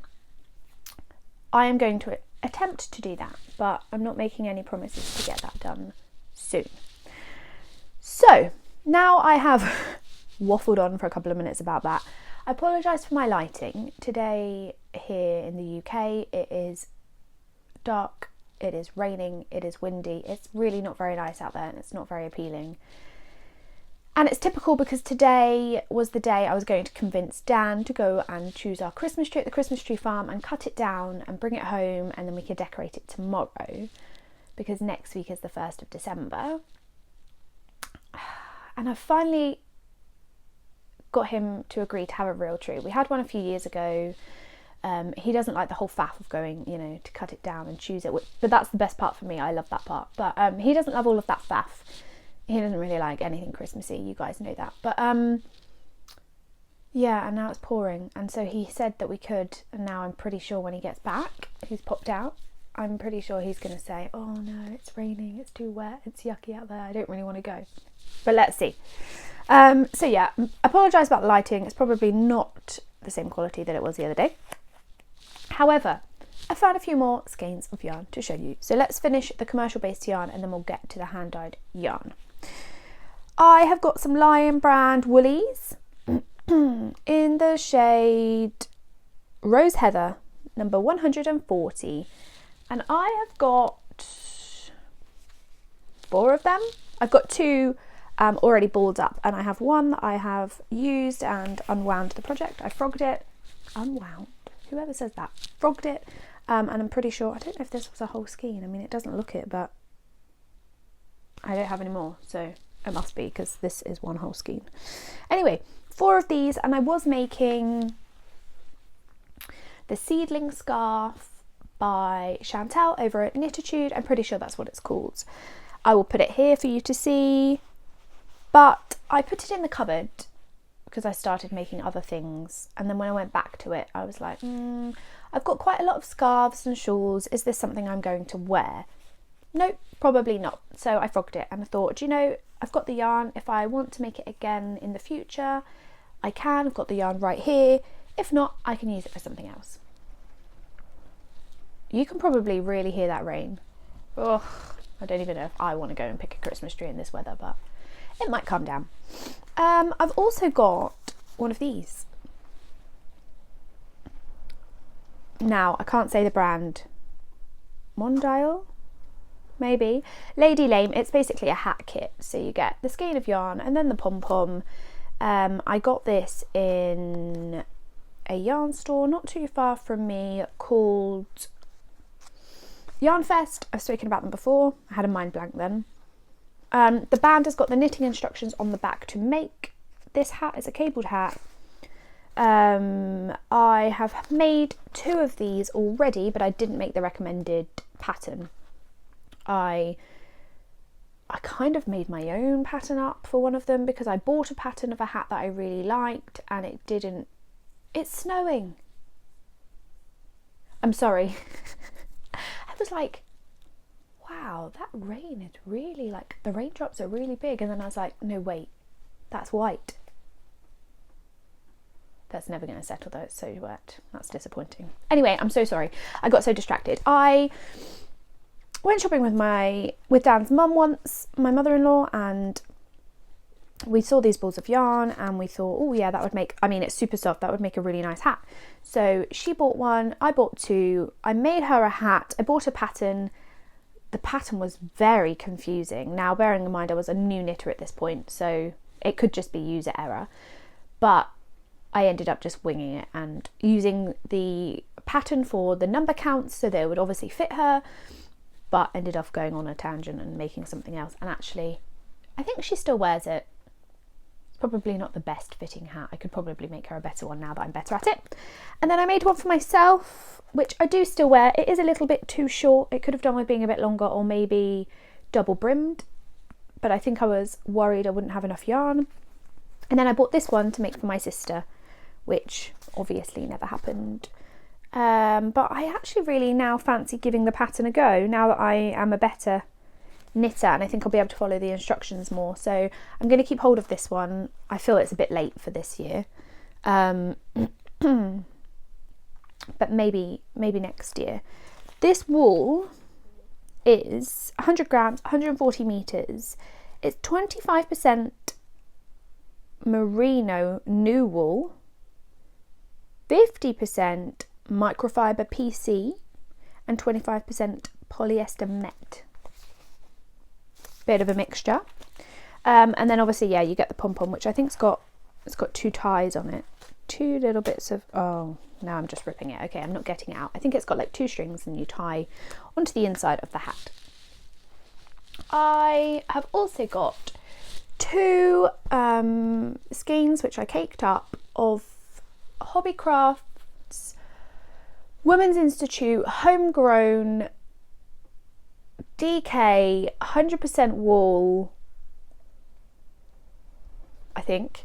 I am going to attempt to do that, but I'm not making any promises to get that done soon. So now I have waffled on for a couple of minutes about that. I apologise for my lighting. Today here in the UK it is dark, it is raining, it is windy, it's really not very nice out there and it's not very appealing. And it's typical because today was the day I was going to convince Dan to go and choose our Christmas tree at the Christmas tree farm and cut it down and bring it home, and then we could decorate it tomorrow because next week is the 1st of December. And I finally got him to agree to have a real tree. We had one a few years ago. He doesn't like the whole faff of going, you know, to cut it down and choose it, but that's the best part for me. I love that part, but he doesn't love all of that faff. He doesn't really like anything Christmassy, you guys know that. But yeah, and now it's pouring, and so he said that we could, and now I'm pretty sure when he gets back, he's popped out, I'm pretty sure he's going to say, oh no, it's raining, it's too wet, it's yucky out there, I don't really want to go. But let's see. So yeah, I apologise about the lighting. It's probably not the same quality that it was the other day. However, I found a few more skeins of yarn to show you. So let's finish the commercial based yarn and then we'll get to the hand dyed yarn. I have got some Lion brand woolies in the shade Rose Heather, number 140. And I have got 4 of them. I've got 2 already balled up, and I have one that I have used and unwound the project. I frogged it, unwound, whoever says that, frogged it, and I'm pretty sure, I don't know if this was a whole skein. I mean, it doesn't look it, but I don't have any more, so it must be, because this is one whole skein. Anyway, 4 of these, and I was making the seedling scarf by Chantel over at Knititude. I'm pretty sure that's what it's called. I will put it here for you to see, but I put it in the cupboard because I started making other things, and then when I went back to it I was like, I've got quite a lot of scarves and shawls, is this something I'm going to wear? Nope, probably not. So I frogged it, and I thought, do you know, I've got the yarn, if I want to make it again in the future I can, I've got the yarn right here, if not I can use it for something else. You can probably really hear that rain. Oh, I don't even know if I want to go and pick a Christmas tree in this weather, but it might calm down. I've also got one of these. Now, I can't say the brand. Mondial? Maybe. Lady Lame. It's basically a hat kit. So you get the skein of yarn and then the pom-pom. I got this in a yarn store not too far from me called Yarn Fest. I've spoken about them before. I had a mind blank then. The band has got the knitting instructions on the back to make this hat. It's a cabled hat. I have made 2 of these already, but I didn't make the recommended pattern. I kind of made my own pattern up for one of them because I bought a pattern of a hat that I really liked and it didn't. It's snowing. I'm sorry. I was like, wow, that rain is really, like, the raindrops are really big. And then I was like, no, wait, that's white. That's never going to settle though, it's so wet. That's disappointing. Anyway, I'm so sorry. I got so distracted. I went shopping with Dan's mum once, my mother-in-law, and we saw these balls of yarn and we thought, oh yeah, that would make, I mean, it's super soft, that would make a really nice hat. So she bought one, I bought 2, I made her a hat, I bought a pattern. The pattern was very confusing. Now, bearing in mind I was a new knitter at this point, so it could just be user error, but I ended up just winging it and using the pattern for the number counts so they would obviously fit her, but ended up going on a tangent and making something else. And actually, I think she still wears it. It's probably not the best fitting hat. I could probably make her a better one now that I'm better at it. And then I made one for myself, which I do still wear. It is a little bit too short. It could have done with being a bit longer or maybe double brimmed, but I think I was worried I wouldn't have enough yarn. And then I bought this one to make for my sister, which obviously never happened. But I actually really now fancy giving the pattern a go now that I am a better knitter, and I think I'll be able to follow the instructions more. So I'm going to keep hold of this one. I feel it's a bit late for this year, but maybe next year. This wool is 100 grams, 140 meters. It's 25% merino new wool, 50% microfiber PC, and 25% polyester net. Bit of a mixture. And then obviously, yeah, you get the pom-pom, which I think's got 2 ties on it. 2 little bits of, oh, now I'm just ripping it. Okay, I'm not getting it out. I think it's got like 2 strings and you tie onto the inside of the hat. I have also got 2 skeins which I caked up of Hobbycraft's Women's Institute homegrown DK 100% wool, I think.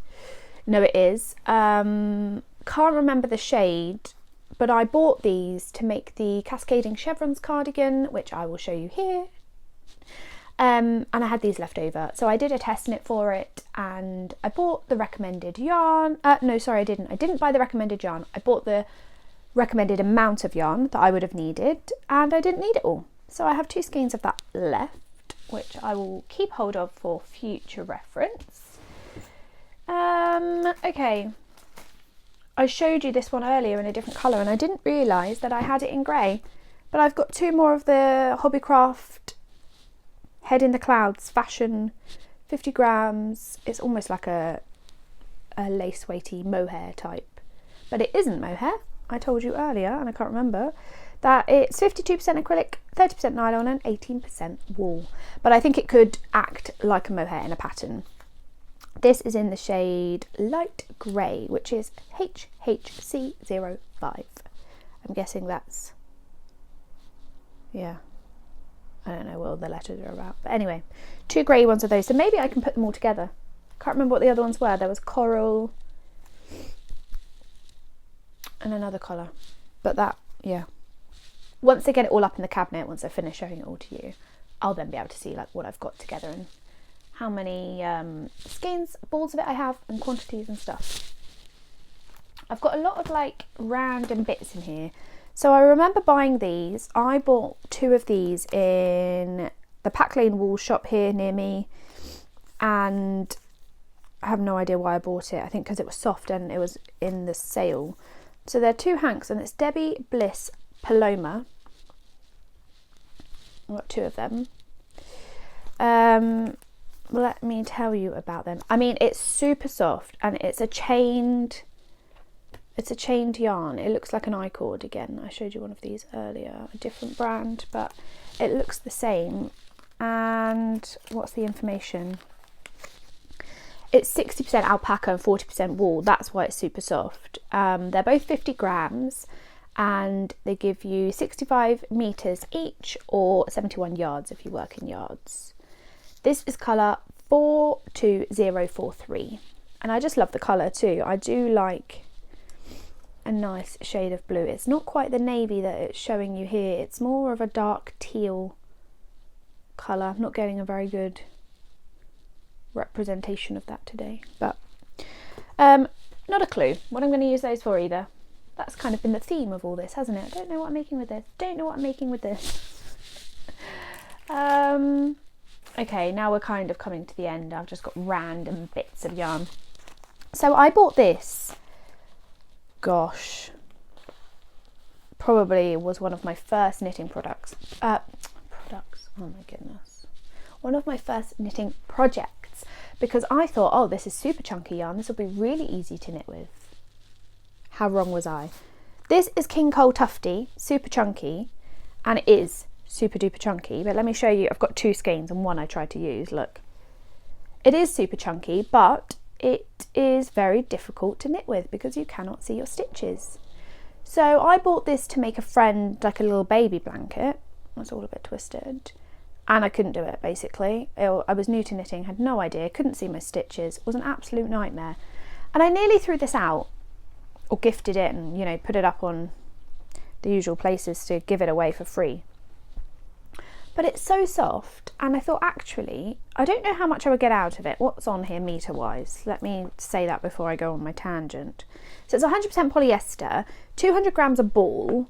No, it is. Can't remember the shade, but I bought these to make the cascading chevrons cardigan, which I will show you here. And I had these left over, so I did a test knit for it, and I bought the recommended yarn. No, sorry, I didn't. I didn't buy the recommended yarn. I bought the recommended amount of yarn that I would have needed, and I didn't need it all. So I have 2 skeins of that left, which I will keep hold of for future reference. Okay, I showed you this one earlier in a different colour, and I didn't realise that I had it in grey, but I've got 2 more of the Hobbycraft Head in the Clouds fashion, 50 grams. It's almost like a lace weighty mohair type, but it isn't mohair. I told you earlier, and I can't remember, that it's 52% acrylic, 30% nylon and 18% wool, but I think it could act like a mohair in a pattern. This is in the shade light grey, which is HHC05. I'm guessing that's, yeah, I don't know what all the letters are about, but anyway, 2 grey ones of those, so maybe I can put them all together. Can't remember what the other ones were. There was coral and another colour, but that, yeah, once I get it all up in the cabinet, once I finish showing it all to you, I'll then be able to see like what I've got together and how many skeins, balls of it I have, and quantities and stuff. I've got a lot of like random bits in here. So I remember buying these. I bought 2 of these in the Pack Lane wool shop here near me, and I have no idea why I bought it. I think because it was soft and it was in the sale. So they're 2 hanks, and it's Debbie Bliss Paloma. I've got 2 of them. Let me tell you about them. I mean, it's super soft, and it's a chained yarn. It looks like an I-cord again. I showed you one of these earlier, a different brand, but it looks the same. And what's the information? It's 60% alpaca and 40% wool. That's why it's super soft. They're both 50 grams, and they give you 65 meters each, or 71 yards if you work in yards. This is colour 42043, and I just love the colour too. I do like a nice shade of blue. It's not quite the navy that it's showing you here. It's more of a dark teal colour. I'm not getting a very good representation of that today, but not a clue what I'm going to use those for either. That's kind of been the theme of all this, hasn't it? I don't know what I'm making with this. Don't know what I'm making with this. Okay, now we're kind of coming to the end. I've just got random bits of yarn. So I bought this, gosh, probably was one of my first knitting products. Oh my goodness. One of my first knitting projects, because I thought, oh, this is super chunky yarn. This will be really easy to knit with. How wrong was I? This is King Cole Tufty, super chunky, and it is super duper chunky, but let me show you. I've got 2 skeins and one I tried to use. Look, it is super chunky, but it is very difficult to knit with because you cannot see your stitches. So I bought this to make a friend like a little baby blanket. It's all a bit twisted, and I couldn't do it, basically. I was new to knitting, had no idea, couldn't see my stitches. It was an absolute nightmare. And I nearly threw this out, or gifted it and, you know, put it up on the usual places to give it away for free. But it's so soft, and I thought, actually, I don't know how much I would get out of it. What's on here metre wise? Let me say that before I go on my tangent. So it's 100% polyester, 200 grams of ball,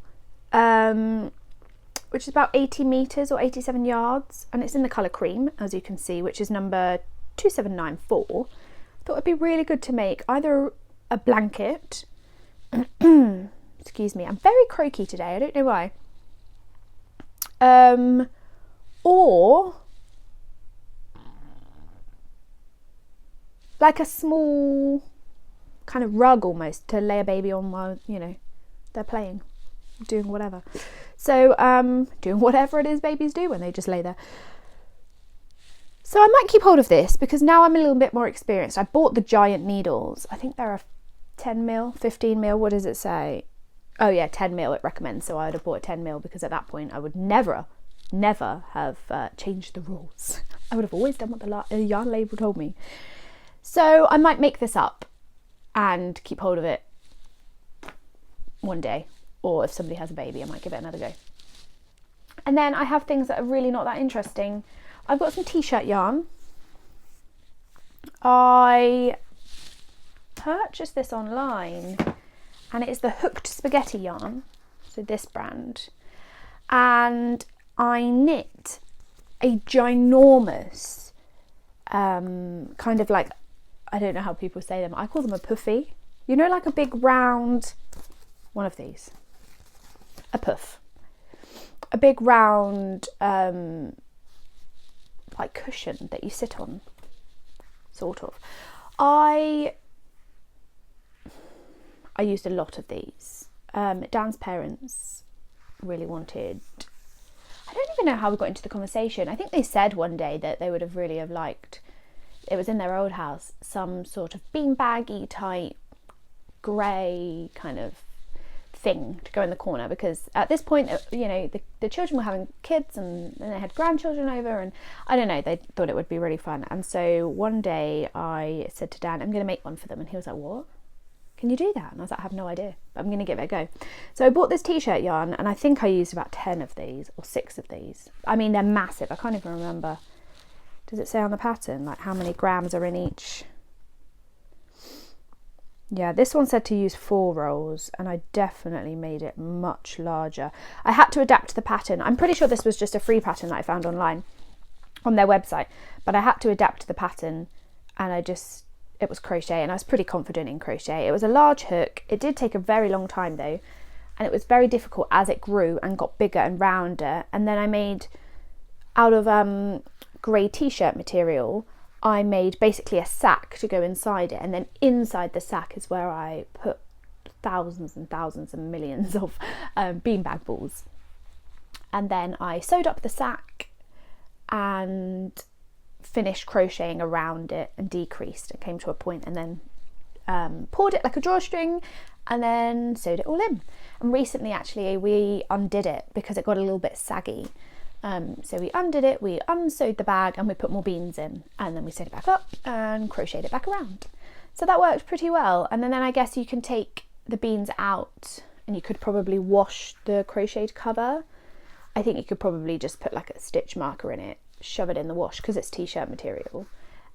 which is about 80 metres or 87 yards, and it's in the colour cream, as you can see, which is number 2794. I thought it'd be really good to make either a blanket, excuse me, I'm very croaky today, I don't know why, or like a small kind of rug almost to lay a baby on while, you know, they're playing, doing whatever. So doing whatever it is babies do when they just lay there. So I might keep hold of this because now I'm a little bit more experienced. I bought the giant needles. I think they're a 10 mil, 15 mil, what does it say? Oh yeah, 10 mil it recommends, so I would have bought a 10 mil because at that point I would never have changed the rules. I would have always done what the yarn label told me. So I might make this up and keep hold of it one day, or if somebody has a baby I might give it another go. And then I have things that are really not that interesting. I've got some t-shirt yarn. I purchased this online and it is the hooked spaghetti yarn, so this brand, and I knit a ginormous kind of like, I don't know how people say them, I call them a puffy, you know, like a big round one of these, a puff, a big round like cushion that you sit on, sort of. I used a lot of these. Dan's parents really wanted, I don't even know how we got into the conversation. I think they said one day that they would have really have liked, it was in their old house, some sort of beanbaggy type grey kind of thing to go in the corner, because at this point, you know, the children were having kids and they had grandchildren over, and I don't know, they thought it would be really fun. And so one day I said to Dan, I'm going to make one for them, and he was like, what? Can you do that? And I was like, I have no idea, but I'm going to give it a go. So I bought this t-shirt yarn, and I think I used about 10 of these or 6 of these. I mean, they're massive. I can't even remember. Does it say on the pattern like how many grams are in each? Yeah, this one said to use 4 rolls, and I definitely made it much larger. I had to adapt the pattern. I'm pretty sure this was just a free pattern that I found online on their website, but I had to adapt the pattern, and it was crochet, and I was pretty confident in crochet. It was a large hook. It did take a very long time though, and it was very difficult as it grew and got bigger and rounder. And then I made, out of grey t-shirt material, I made basically a sack to go inside it, and then inside the sack is where I put thousands and thousands and millions of beanbag balls. And then I sewed up the sack and finished crocheting around it and decreased and came to a point, and then poured it like a drawstring and then sewed it all in. And recently actually we undid it because it got a little bit saggy. So we undid it, we unsewed the bag, and we put more beans in, and then we sewed it back up and crocheted it back around. So that worked pretty well. And then I guess you can take the beans out and you could probably wash the crocheted cover. I think you could probably just put like a stitch marker in it, shove it in the wash because it's t-shirt material,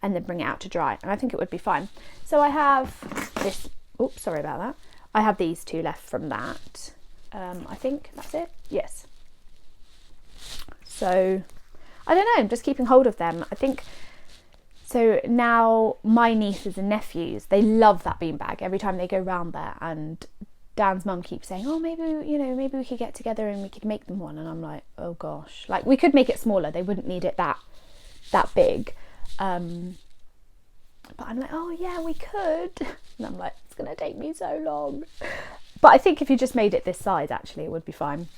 and then bring it out to dry, and I think it would be fine. So I have this, oops, sorry about that. I have these 2 left from that. I think that's it. Yes. So I don't know, I'm just keeping hold of them. I think so now my nieces and nephews, they love that beanbag every time they go round there, and Dan's mum keeps saying, oh, maybe, you know, maybe we could get together and we could make them one. And I'm like, oh gosh, like we could make it smaller, they wouldn't need it that big, but I'm like, oh yeah, we could. And I'm like, it's gonna take me so long. But I think if you just made it this size, actually it would be fine.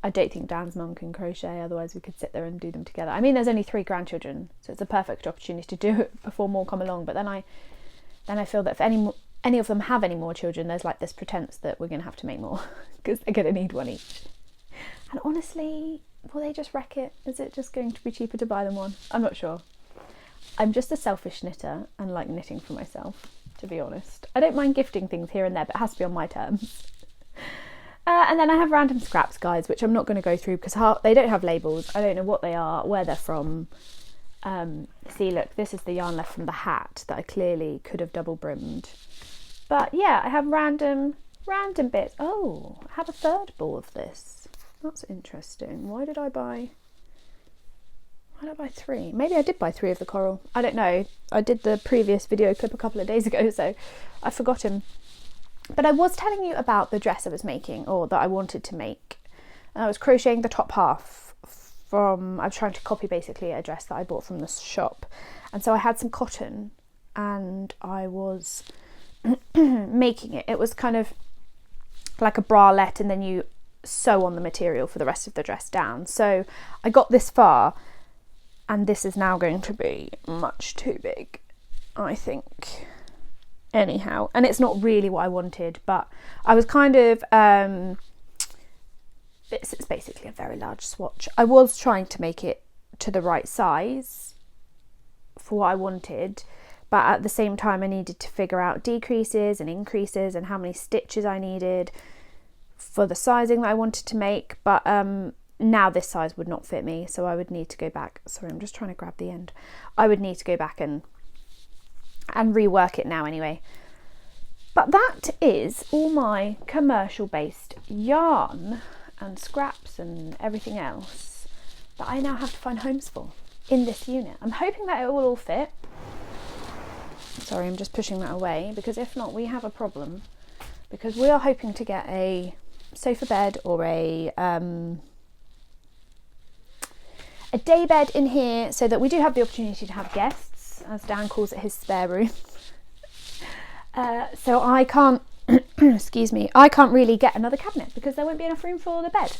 I don't think Dan's mum can crochet, otherwise we could sit there and do them together. I mean, there's only 3 grandchildren, so it's a perfect opportunity to do it before more come along. But then I feel that if any of them have any more children, there's like this pretense that we're going to have to make more because they're going to need one each. And honestly, will they just wreck it? Is it just going to be cheaper to buy them one? I'm not sure. I'm just a selfish knitter and like knitting for myself, to be honest. I don't mind gifting things here and there, but it has to be on my terms. And then I have random scraps, guys, which I'm not going to go through because they don't have labels. I don't know what they are, where they're from. See, look, this is the yarn left from the hat that I clearly could have double brimmed. But yeah, I have random bits. Oh, I have a third ball of this. That's interesting. Why did I buy 3? Maybe I did buy 3 of the coral. I don't know. I did the previous video clip a couple of days ago, so I've forgotten. But I was telling you about the dress I was making, or that I wanted to make. And I was crocheting the top half from, I was trying to copy basically a dress that I bought from the shop. And so I had some cotton and I was making it. It was kind of like a bralette, and then you sew on the material for the rest of the dress down. So I got this far, and this is now going to be much too big, I think. Anyhow, and it's not really what I wanted, but I was kind of it's basically a very large swatch. I was trying to make it to the right size for what I wanted, but at the same time I needed to figure out decreases and increases and how many stitches I needed for the sizing that I wanted to make. But now this size would not fit me, so I would need to go back. Sorry, I'm just trying to grab the end. I would need to go back and rework it now anyway. But that is all my commercial based yarn and scraps and everything else that I now have to find homes for in this unit. I'm hoping that it will all fit. Sorry, I'm just pushing that away, because if not, we have a problem, because we are hoping to get a sofa bed or a day bed in here, so that we do have the opportunity to have guests, as Dan calls it, his spare room. So I can't, excuse me, I can't really get another cabinet because there won't be enough room for the bed.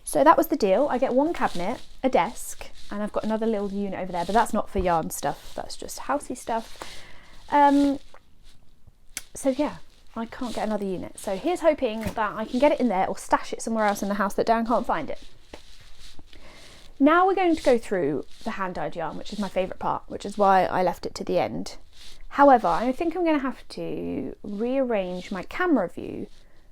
So that was the deal. I get one cabinet, a desk, and I've got another little unit over there, but that's not for yarn stuff. That's just housey stuff. So yeah, I can't get another unit. So here's hoping that I can get it in there or stash it somewhere else in the house that Dan can't find it. Now we're going to go through the hand-dyed yarn, which is my favourite part, which is why I left it to the end. However, I think I'm going to have to rearrange my camera view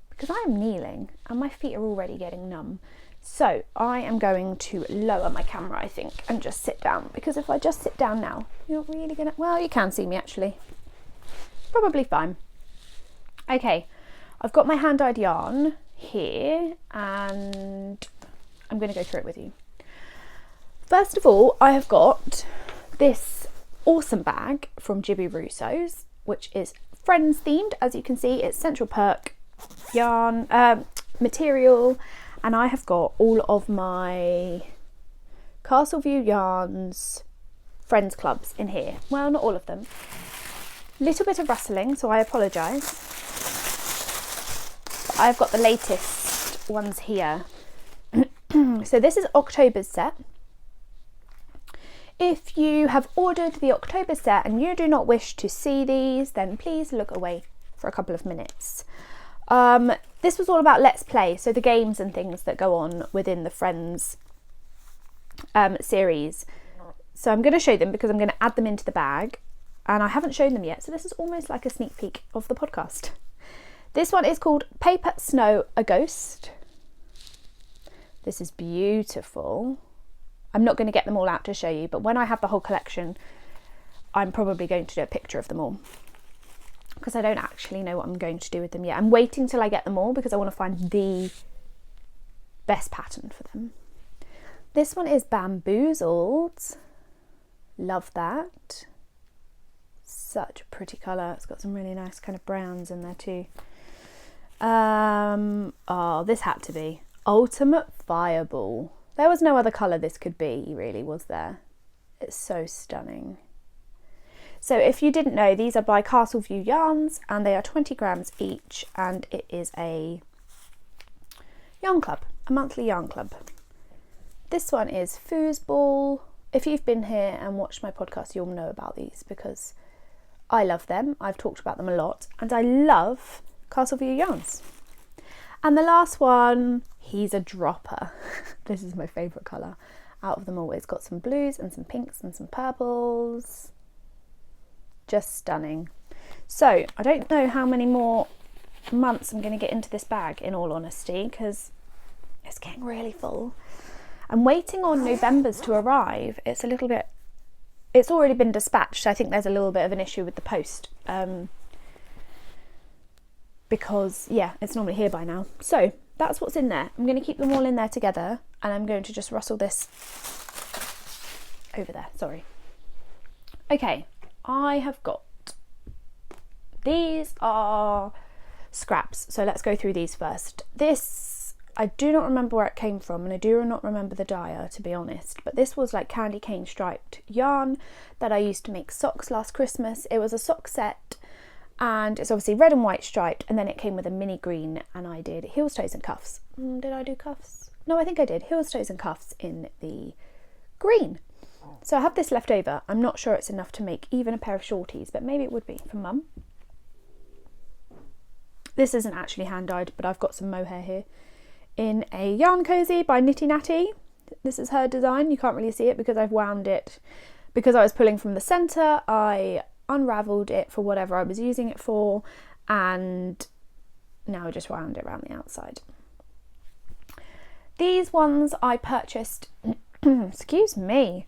because I am kneeling and my feet are already getting numb. So I am going to lower my camera, I think, and just sit down, because if I just sit down now, you're not really going to, well, you can see me actually. Probably fine. Okay, I've got my hand-dyed yarn here and I'm going to go through it with you. First of all, I have got this awesome bag from Gibby Russo's, which is Friends themed. As you can see, it's Central Perk yarn material, and I have got all of my Castleview Yarns Friends clubs in here. Well, not all of them. Little bit of rustling, so I apologise. But I've got the latest ones here. So this is October's set. If you have ordered the October set and you do not wish to see these, then please look away for a couple of minutes. This was all about Let's Play, so the games and things that go on within the Friends series. So I'm going to show them because I'm going to add them into the bag, and I haven't shown them yet, so this is almost like a sneak peek of the podcast. This one is called Paper Snow a Ghost. This is beautiful. I'm not going to get them all out to show you, but when I have the whole collection, I'm probably going to do a picture of them all, because I don't actually know what I'm going to do with them yet. I'm waiting till I get them all because I want to find the best pattern for them. This one is Bamboozled. Love that. Such a pretty colour. It's got some really nice kind of browns in there too. Oh, this had to be Ultimate Fireball. There was no other colour this could be, really, was there? It's so stunning. So if you didn't know, these are by Castleview Yarns, and they are 20 grams each, and it is a yarn club, a monthly yarn club. This one is Foosball. If you've been here and watched my podcast, you'll know about these because I love them. I've talked about them a lot, and I love Castleview Yarns. And the last one He's a dropper. This is my favourite colour out of them all. It's got some blues and some pinks and some purples. Just stunning. So I don't know how many more months I'm going to get into this bag, in all honesty, because it's getting really full. I'm waiting on November's to arrive. It's a little bit, it's already been dispatched. I think there's a little bit of an issue with the post, because yeah, it's normally here by now. So that's what's in there. I'm going to keep them all in there together, and I'm going to just rustle this over there, sorry. Okay, I have got, these are scraps, so let's go through these first. This, I do not remember where it came from, and I do not remember the dyer, to be honest, but this was like candy cane striped yarn that I used to make socks last Christmas. It was a sock set, and it's obviously red and white striped, and then it came with a mini green, and I did heels, toes and cuffs. Did I do cuffs? No, I think I did heels, toes and cuffs in the green. So I have this left over. I'm not sure it's enough to make even a pair of shorties, but maybe it would be for mum. This isn't actually hand dyed, but I've got some mohair here in a yarn cozy by Nitty Natty. This is her design. You can't really see it because I've wound it. Because I was pulling from the centre, I unravelled it for whatever I was using it for, and now I just wound it around the outside. These ones I purchased, excuse me,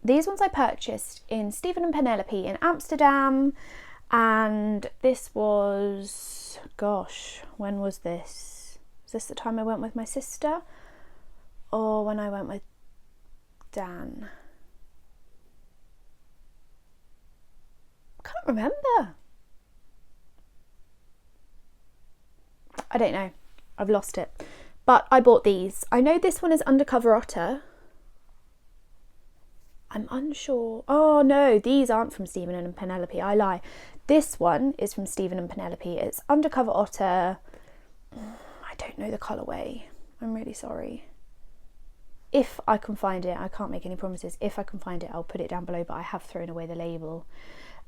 these ones I purchased in Stephen and Penelope in Amsterdam. And this was, gosh, when was this? Was this the time I went with my sister? Or when I went with Dan? I can't remember. I don't know. I've lost it. But I bought these. I know this one is Undercover Otter. I'm unsure. Oh no, these aren't from Stephen and Penelope. I lie. This one is from Stephen and Penelope. It's Undercover Otter. I don't know the colourway. I'm really sorry. If I can find it, I can't make any promises. If I can find it, I'll put it down below, but I have thrown away the label.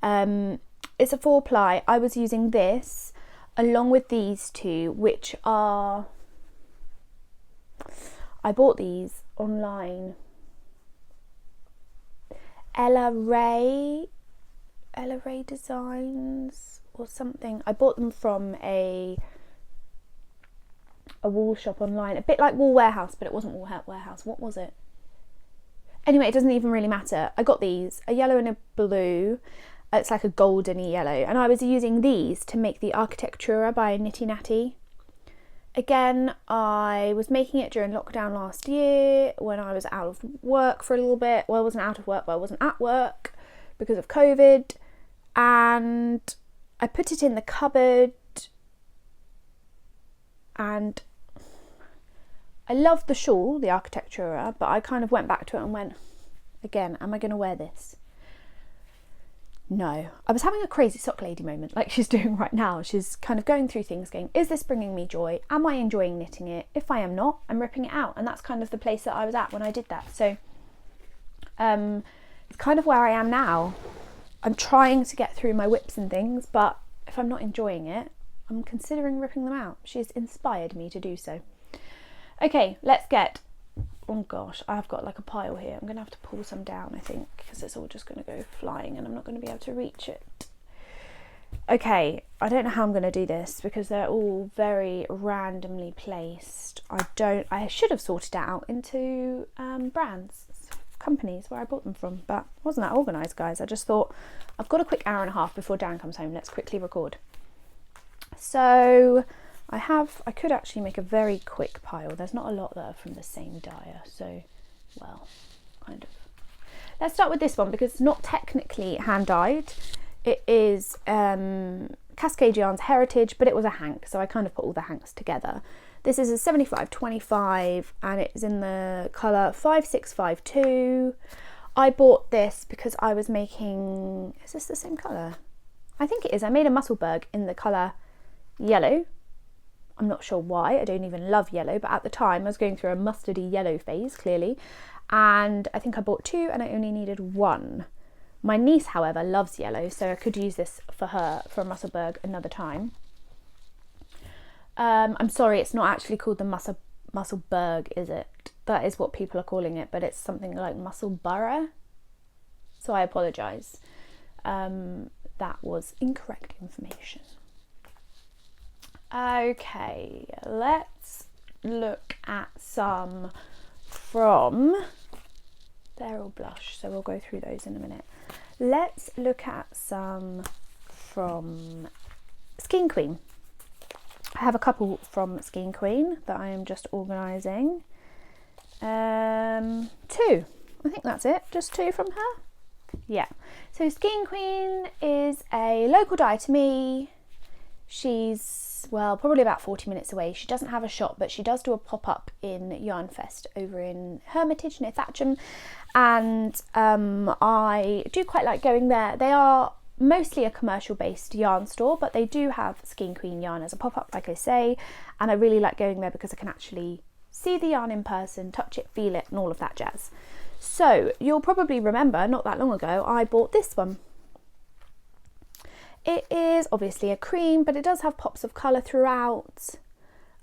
It's a 4-ply. I was using this along with these two, which are... I bought these online. Ella Ray Designs or something. I bought them from a wool shop online, a bit like Wool Warehouse, but it wasn't Wool Warehouse. What was it? Anyway, it doesn't even really matter. I got these, a yellow and a blue. It's like a goldeny yellow, and I was using these to make the Architectura by Nitty Natty. Again, I was making it during lockdown last year when I was out of work for a little bit. Well, I wasn't out of work, but I wasn't at work because of COVID. And I put it in the cupboard. And I loved the shawl, the Architectura, but I kind of went back to it and went, again, am I going to wear this? No. I was having a crazy sock lady moment like she's doing right now. She's kind of going through things going, is this bringing me joy? Am I enjoying knitting it? If I am not, I'm ripping it out. And that's kind of the place that I was at when I did that. So it's kind of where I am now. I'm trying to get through my whips and things, but if I'm not enjoying it, I'm considering ripping them out. She's inspired me to do so. Okay, let's get... Oh gosh, I've got like a pile here. I'm going to have to pull some down, I think, because it's all just going to go flying and I'm not going to be able to reach it. Okay, I don't know how I'm going to do this because they're all very randomly placed. I should have sorted it out into brands, companies where I bought them from, but wasn't that organised, guys. I just thought, I've got a quick hour and a half before Dan comes home. Let's quickly record. So... I could actually make a very quick pile. There's not a lot that are from the same dyer, so, well, kind of. Let's start with this one because it's not technically hand dyed. It is Cascade Yarns Heritage, but it was a hank, so I kind of put all the hanks together. This is a 75/25 and it is in the colour 5652. I bought this because I was making, is this the same colour? I think it is. I made a Musselburgh in the colour yellow. I'm not sure why, I don't even love yellow, but at the time I was going through a mustardy yellow phase, clearly, and I think I bought 2 and I only needed 1. My niece, however, loves yellow, so I could use this for her for a Musselburgh another time. I'm sorry, it's not actually called the Musselburgh, is it? That is what people are calling it, but it's something like Musselburgh. So I apologise. That was incorrect information. Okay, let's look at some from... They're all blush, so we'll go through those in a minute. Let's look at some from Skein Queen. I have a couple from Skein Queen that I am just organising. 2. I think that's it. Just 2 from her. Yeah. So Skein Queen is a local dye to me. She's, well, probably about 40 minutes away. She doesn't have a shop, but she does do a pop-up in Yarn Fest over in Hermitage near Thatcham. And I do quite like going there. They are mostly a commercial based yarn store, but they do have Skein Queen yarn as a pop-up, like I say, and I really like going there because I can actually see the yarn in person, touch it, feel it, and all of that jazz. So you'll probably remember not that long ago I bought this one. It is obviously a cream, but it does have pops of colour throughout.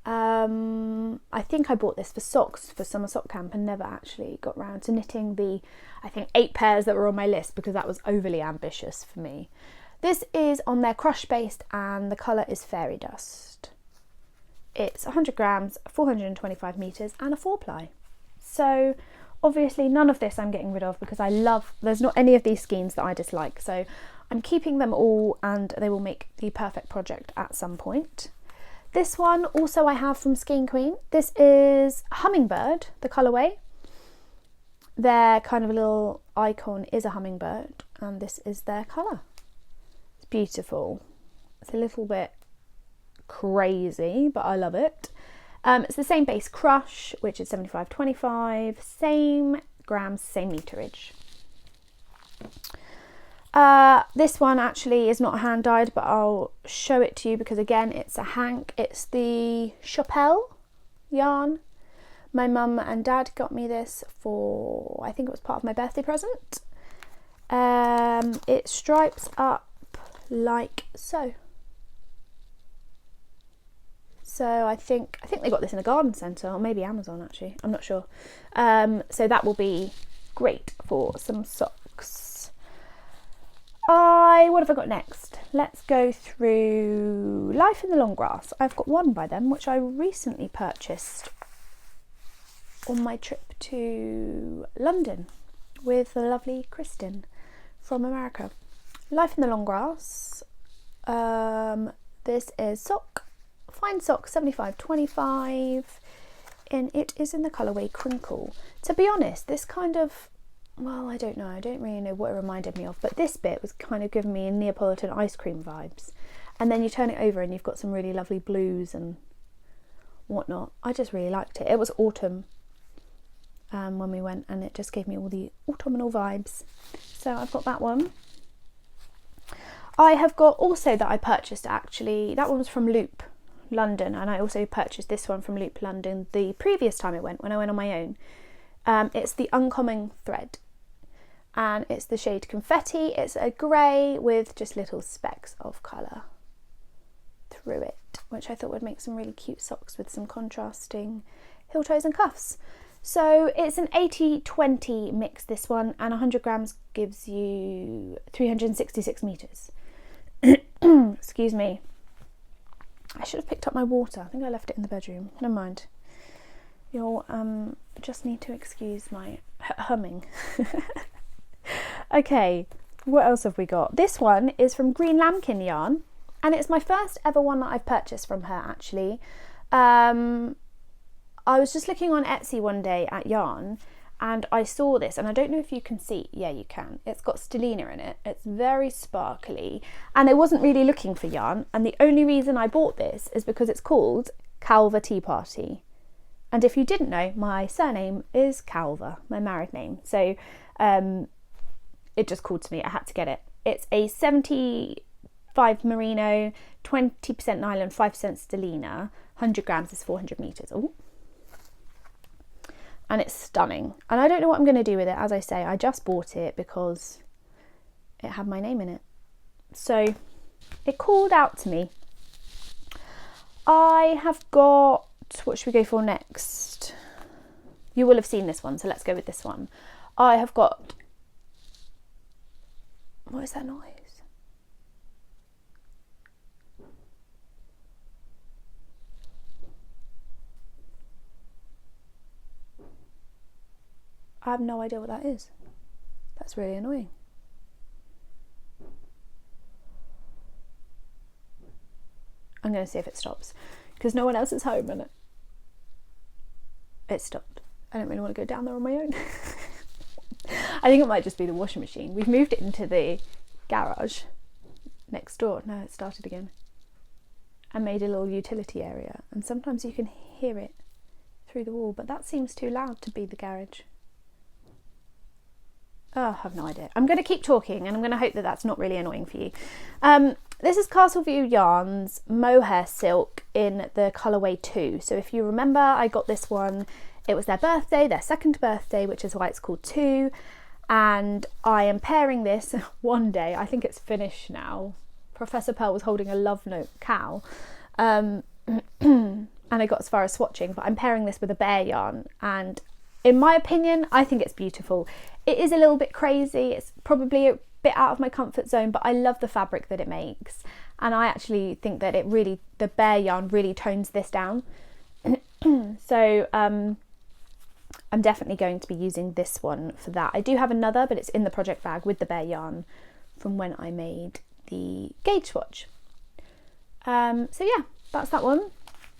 I think I bought this for socks for summer sock camp and never actually got round to knitting the, I think, 8 pairs that were on my list because that was overly ambitious for me. This is on their crush based and the colour is Fairy Dust. It's 100 grams, 425 metres and a 4-ply. So obviously none of this I'm getting rid of because I love, there's not any of these skeins that I dislike. So I'm keeping them all and they will make the perfect project at some point. This one also I have from Skein Queen. This is Hummingbird, the colourway. Their kind of little icon is a hummingbird and this is their colour. It's beautiful. It's a little bit crazy, but I love it. It's the same base crush, which is 75/25, same grams, same meterage. This one actually is not hand dyed, but I'll show it to you because again it's a hank. It's the Chapelle yarn. My mum and dad got me this for, I think it was part of my birthday present. It stripes up like so. So I think they got this in a garden centre or maybe Amazon actually, I'm not sure. So that will be great for some socks. What have I got next? Let's go through Life in the Long Grass. I've got one by them, which I recently purchased on my trip to London with the lovely Kristen from America. Life in the Long Grass. This is fine sock, 75/25, and it is in the colourway Crinkle. To be honest, this kind of, well, I don't know, I don't really know what it reminded me of, but this bit was kind of giving me Neapolitan ice cream vibes. And then you turn it over and you've got some really lovely blues and whatnot. I just really liked it. It was autumn when we went and it just gave me all the autumnal vibes. So I've got that one. I have got also that I purchased actually, that one was from Loop London, and I also purchased this one from Loop London the previous time I went, when I went on my own. It's the Uncommon Thread. And it's the shade Confetti. It's a grey with just little specks of colour through it, which I thought would make some really cute socks with some contrasting heel toes and cuffs. So it's an 80/20 mix, this one, and 100 grams gives you 366 metres. Excuse me. I should have picked up my water. I think I left it in the bedroom. Never mind. You'll just need to excuse my humming. Okay, what else have we got? This one is from Green Lambkin Yarn, and it's my first ever one that I've purchased from her actually. I was just looking on Etsy one day at yarn and I saw this, and I don't know if you can see. Yeah, you can. It's got stellina in it. It's very sparkly, and I wasn't really looking for yarn, and the only reason I bought this is because it's called Calver Tea Party. And if you didn't know, my surname is Calver, my married name. So it just called to me. I had to get it. It's a 75 merino, 20% nylon, 5% stellina. 100 grams is 400 metres. Ooh. And it's stunning. And I don't know what I'm going to do with it. As I say, I just bought it because it had my name in it. So it called out to me. I have got, what should we go for next? You will have seen this one, so let's go with this one. I have got, what is that noise? I have no idea what that is. That's really annoying. I'm going to see if it stops because no one else is home and it stopped. I don't really want to go down there on my own. I think it might just be the washing machine. We've moved it into the garage next door. No, it started again. I made a little utility area and sometimes you can hear it through the wall, but that seems too loud to be the garage. Oh, I have no idea. I'm going to keep talking and I'm going to hope that that's not really annoying for you. This is Castleview Yarns Mohair Silk in the colourway 2. So if you remember, I got this one. It was their birthday, their second birthday, which is why it's called 2. And I am pairing this one day. I think it's finished now. Professor Pearl was holding a love note cow. And I got as far as swatching, but I'm pairing this with a bear yarn. And in my opinion, I think it's beautiful. It is a little bit crazy. It's probably a bit out of my comfort zone, but I love the fabric that it makes. And I actually think that the bear yarn really tones this down. So I'm definitely going to be using this one for that. I do have another, but it's in the project bag with the bear yarn from when I made the gauge swatch. So yeah, that's that one.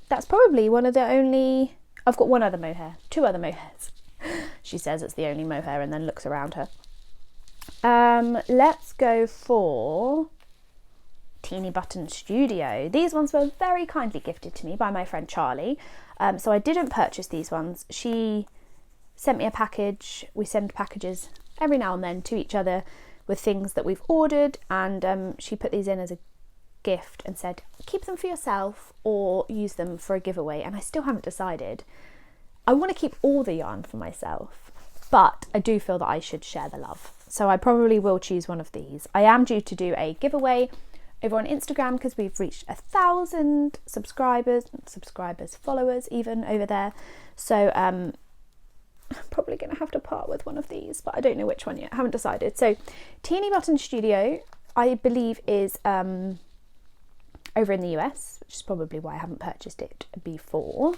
That's probably one of the only... I've got one other mohair, 2 other mohairs. She says it's the only mohair and then looks around her. Let's go for Teeny Button Studio. These ones were very kindly gifted to me by my friend Charlie. So I didn't purchase these ones. She sent me a package. We send packages every now and then to each other with things that we've ordered, and she put these in as a gift and said keep them for yourself or use them for a giveaway, and I still haven't decided. I want to keep all the yarn for myself, but I do feel that I should share the love, so I probably will choose one of these. I am due to do a giveaway over on Instagram because we've reached 1,000 followers even over there, so I'm probably going to have to part with one of these, but I don't know which one yet. I haven't decided. So Teeny Button Studio, I believe, is over in the US, which is probably why I haven't purchased it before.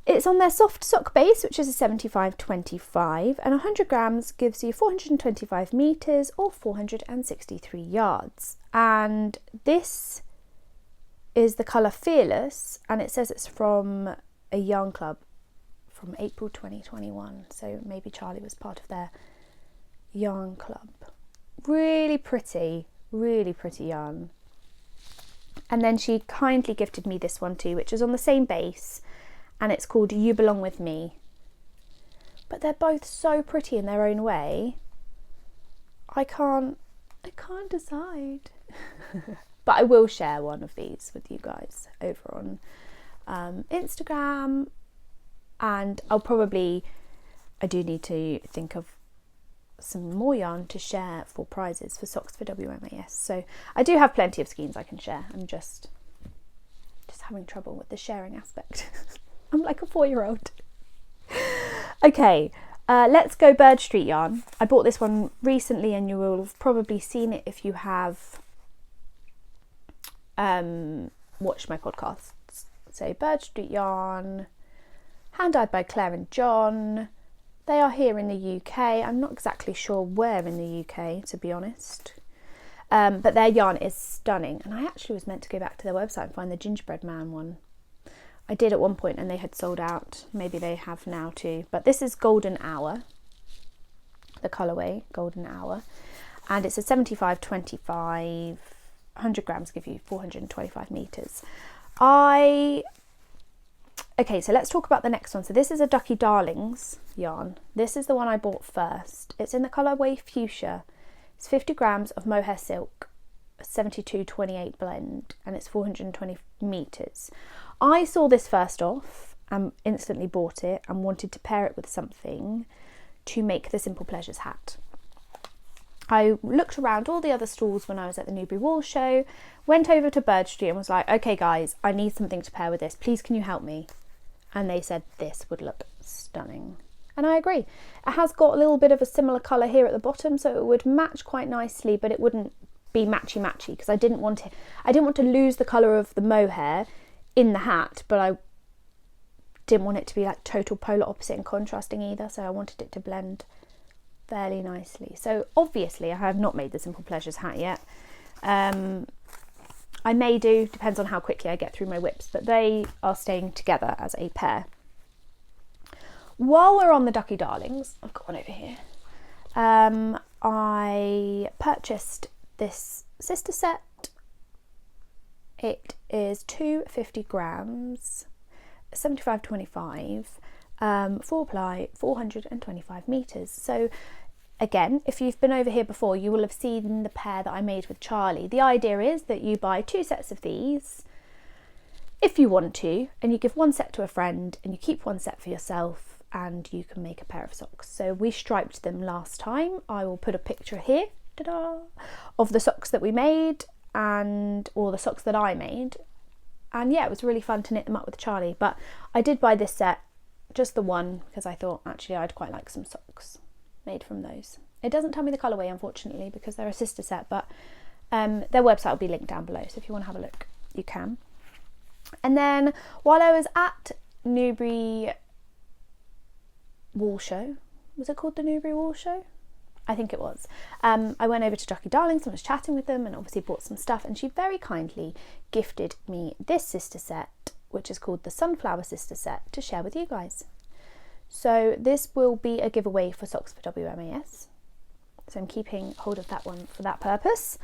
It's on their soft sock base, which is a 75/25, and 100 grams gives you 425 meters or 463 yards. And this is the colour Fearless, and it says it's from a yarn club from April 2021, so maybe Charlie was part of their yarn club. Really pretty yarn. And then she kindly gifted me this one too, which is on the same base, and it's called You Belong With Me. But they're both so pretty in their own way. I can't decide. But I will share one of these with you guys over on Instagram, and I do need to think of some more yarn to share for prizes for socks for WMAS. So I do have plenty of skeins I can share. I'm just having trouble with the sharing aspect. I'm like a 4-year-old. Okay, let's go Bird Street yarn. I bought this one recently and you will have probably seen it if you have watched my podcasts. So Bird Street yarn, hand dyed by Claire and John. They are here in the UK. I'm not exactly sure where in the UK, to be honest. But their yarn is stunning. And I actually was meant to go back to their website and find the Gingerbread Man one. I did at one point and they had sold out. Maybe they have now too. But this is Golden Hour. The colourway, Golden Hour. And it's a 75/25. 100 grams give you 425 metres. Okay, so let's talk about the next one. So this is a Ducky Darlings yarn. This is the one I bought first. It's in the colourway Fuchsia. It's 50 grams of mohair silk, 72/28 blend, and it's 420 metres. I saw this first off and instantly bought it and wanted to pair it with something to make the Simple Pleasures hat. I looked around all the other stalls when I was at the Newbury Wool show, went over to Bird Street and was like, okay guys, I need something to pair with this. Please can you help me? And they said this would look stunning. And I agree. It has got a little bit of a similar colour here at the bottom, so it would match quite nicely, but it wouldn't be matchy because I didn't want to lose the colour of the mohair in the hat, but I didn't want it to be like total polar opposite and contrasting either, so I wanted it to blend fairly nicely. So obviously I have not made the Simple Pleasures hat yet. I may do, depends on how quickly I get through my whips, but they are staying together as a pair. While we're on the Ducky Darlings, I've got one over here, I purchased this sister set. It is 250 grams, 75/25, 4 ply, 425 meters. So again, if you've been over here before, you will have seen the pair that I made with Charlie. The idea is that you buy 2 sets of these if you want to, and you give 1 set to a friend and you keep 1 set for yourself, and you can make a pair of socks. So we striped them last time. I will put a picture here, ta-da, of the socks that we made, or the socks that I made. And yeah, it was really fun to knit them up with Charlie, but I did buy this set, just the one, because I thought actually I'd quite like some socks made from those. It doesn't tell me the colourway, unfortunately, because they're a sister set, but their website will be linked down below, so if you want to have a look, you can. And then while I was at Newbury Wool Show, was it called the Newbury Wool Show? I think it was. I went over to Ducky Darlings and was chatting with them and obviously bought some stuff, and she very kindly gifted me this sister set, which is called the Sunflower Sister Set, to share with you guys. So this will be a giveaway for Socks for WMAS. So I'm keeping hold of that one for that purpose.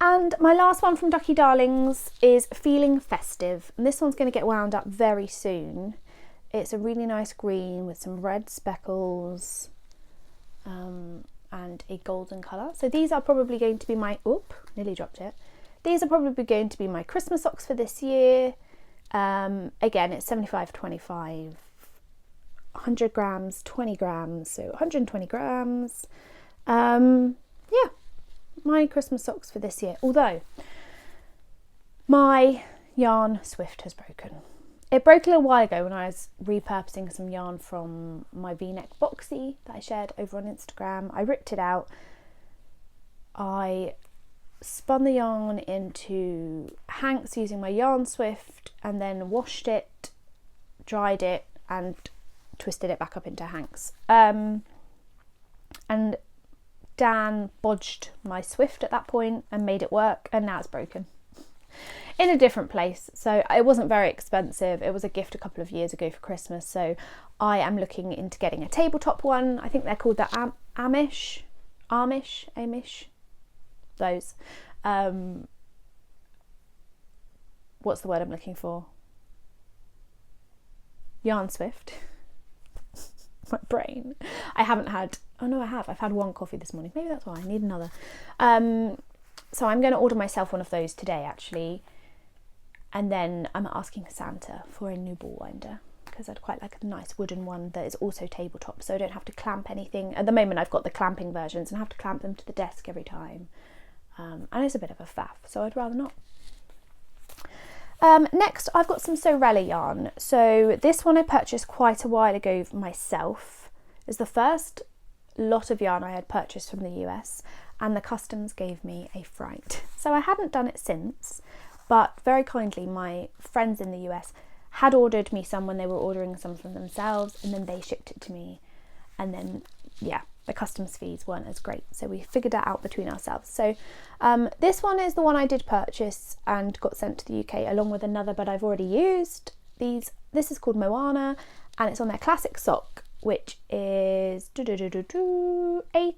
And my last one from Ducky Darlings is Feeling Festive. And this one's going to get wound up very soon. It's a really nice green with some red speckles and a golden colour. So these are probably going to be my, nearly dropped it. These are probably going to be my Christmas socks for this year. Again, it's 75/25. 100 grams, 20 grams, so 120 grams. Yeah, my Christmas socks for this year. Although my yarn Swift has broken. It broke a little while ago when I was repurposing some yarn from my V-neck boxy that I shared over on Instagram. I ripped it out. I spun the yarn into hanks using my yarn Swift, and then washed it, dried it, and twisted it back up into hanks. And Dan bodged my Swift at that point and made it work, and now it's broken in a different place. So it wasn't very expensive. It was a gift a couple of years ago for Christmas, so I am looking into getting a tabletop one. I think they're called the Amish, those. What's the word I'm looking for? Yarn Swift. My brain. I haven't had, oh no I have, I've had 1 coffee this morning, maybe that's why I need another. So I'm going to order myself one of those today actually, and then I'm asking Santa for a new ball winder, because I'd quite like a nice wooden one that is also tabletop, so I don't have to clamp anything. At the moment I've got the clamping versions and have to clamp them to the desk every time, and it's a bit of a faff, so I'd rather not. Next I've got some Sorella yarn. So this one I purchased quite a while ago myself. It's the first lot of yarn I had purchased from the US, and the customs gave me a fright. So I hadn't done it since, but very kindly my friends in the US had ordered me some when they were ordering some from themselves, and then they shipped it to me, and then yeah, the customs fees weren't as great, so we figured that out between ourselves. So this one is the one I did purchase and got sent to the UK, along with another but I've already used. This is called Moana, and it's on their classic sock, which is 8.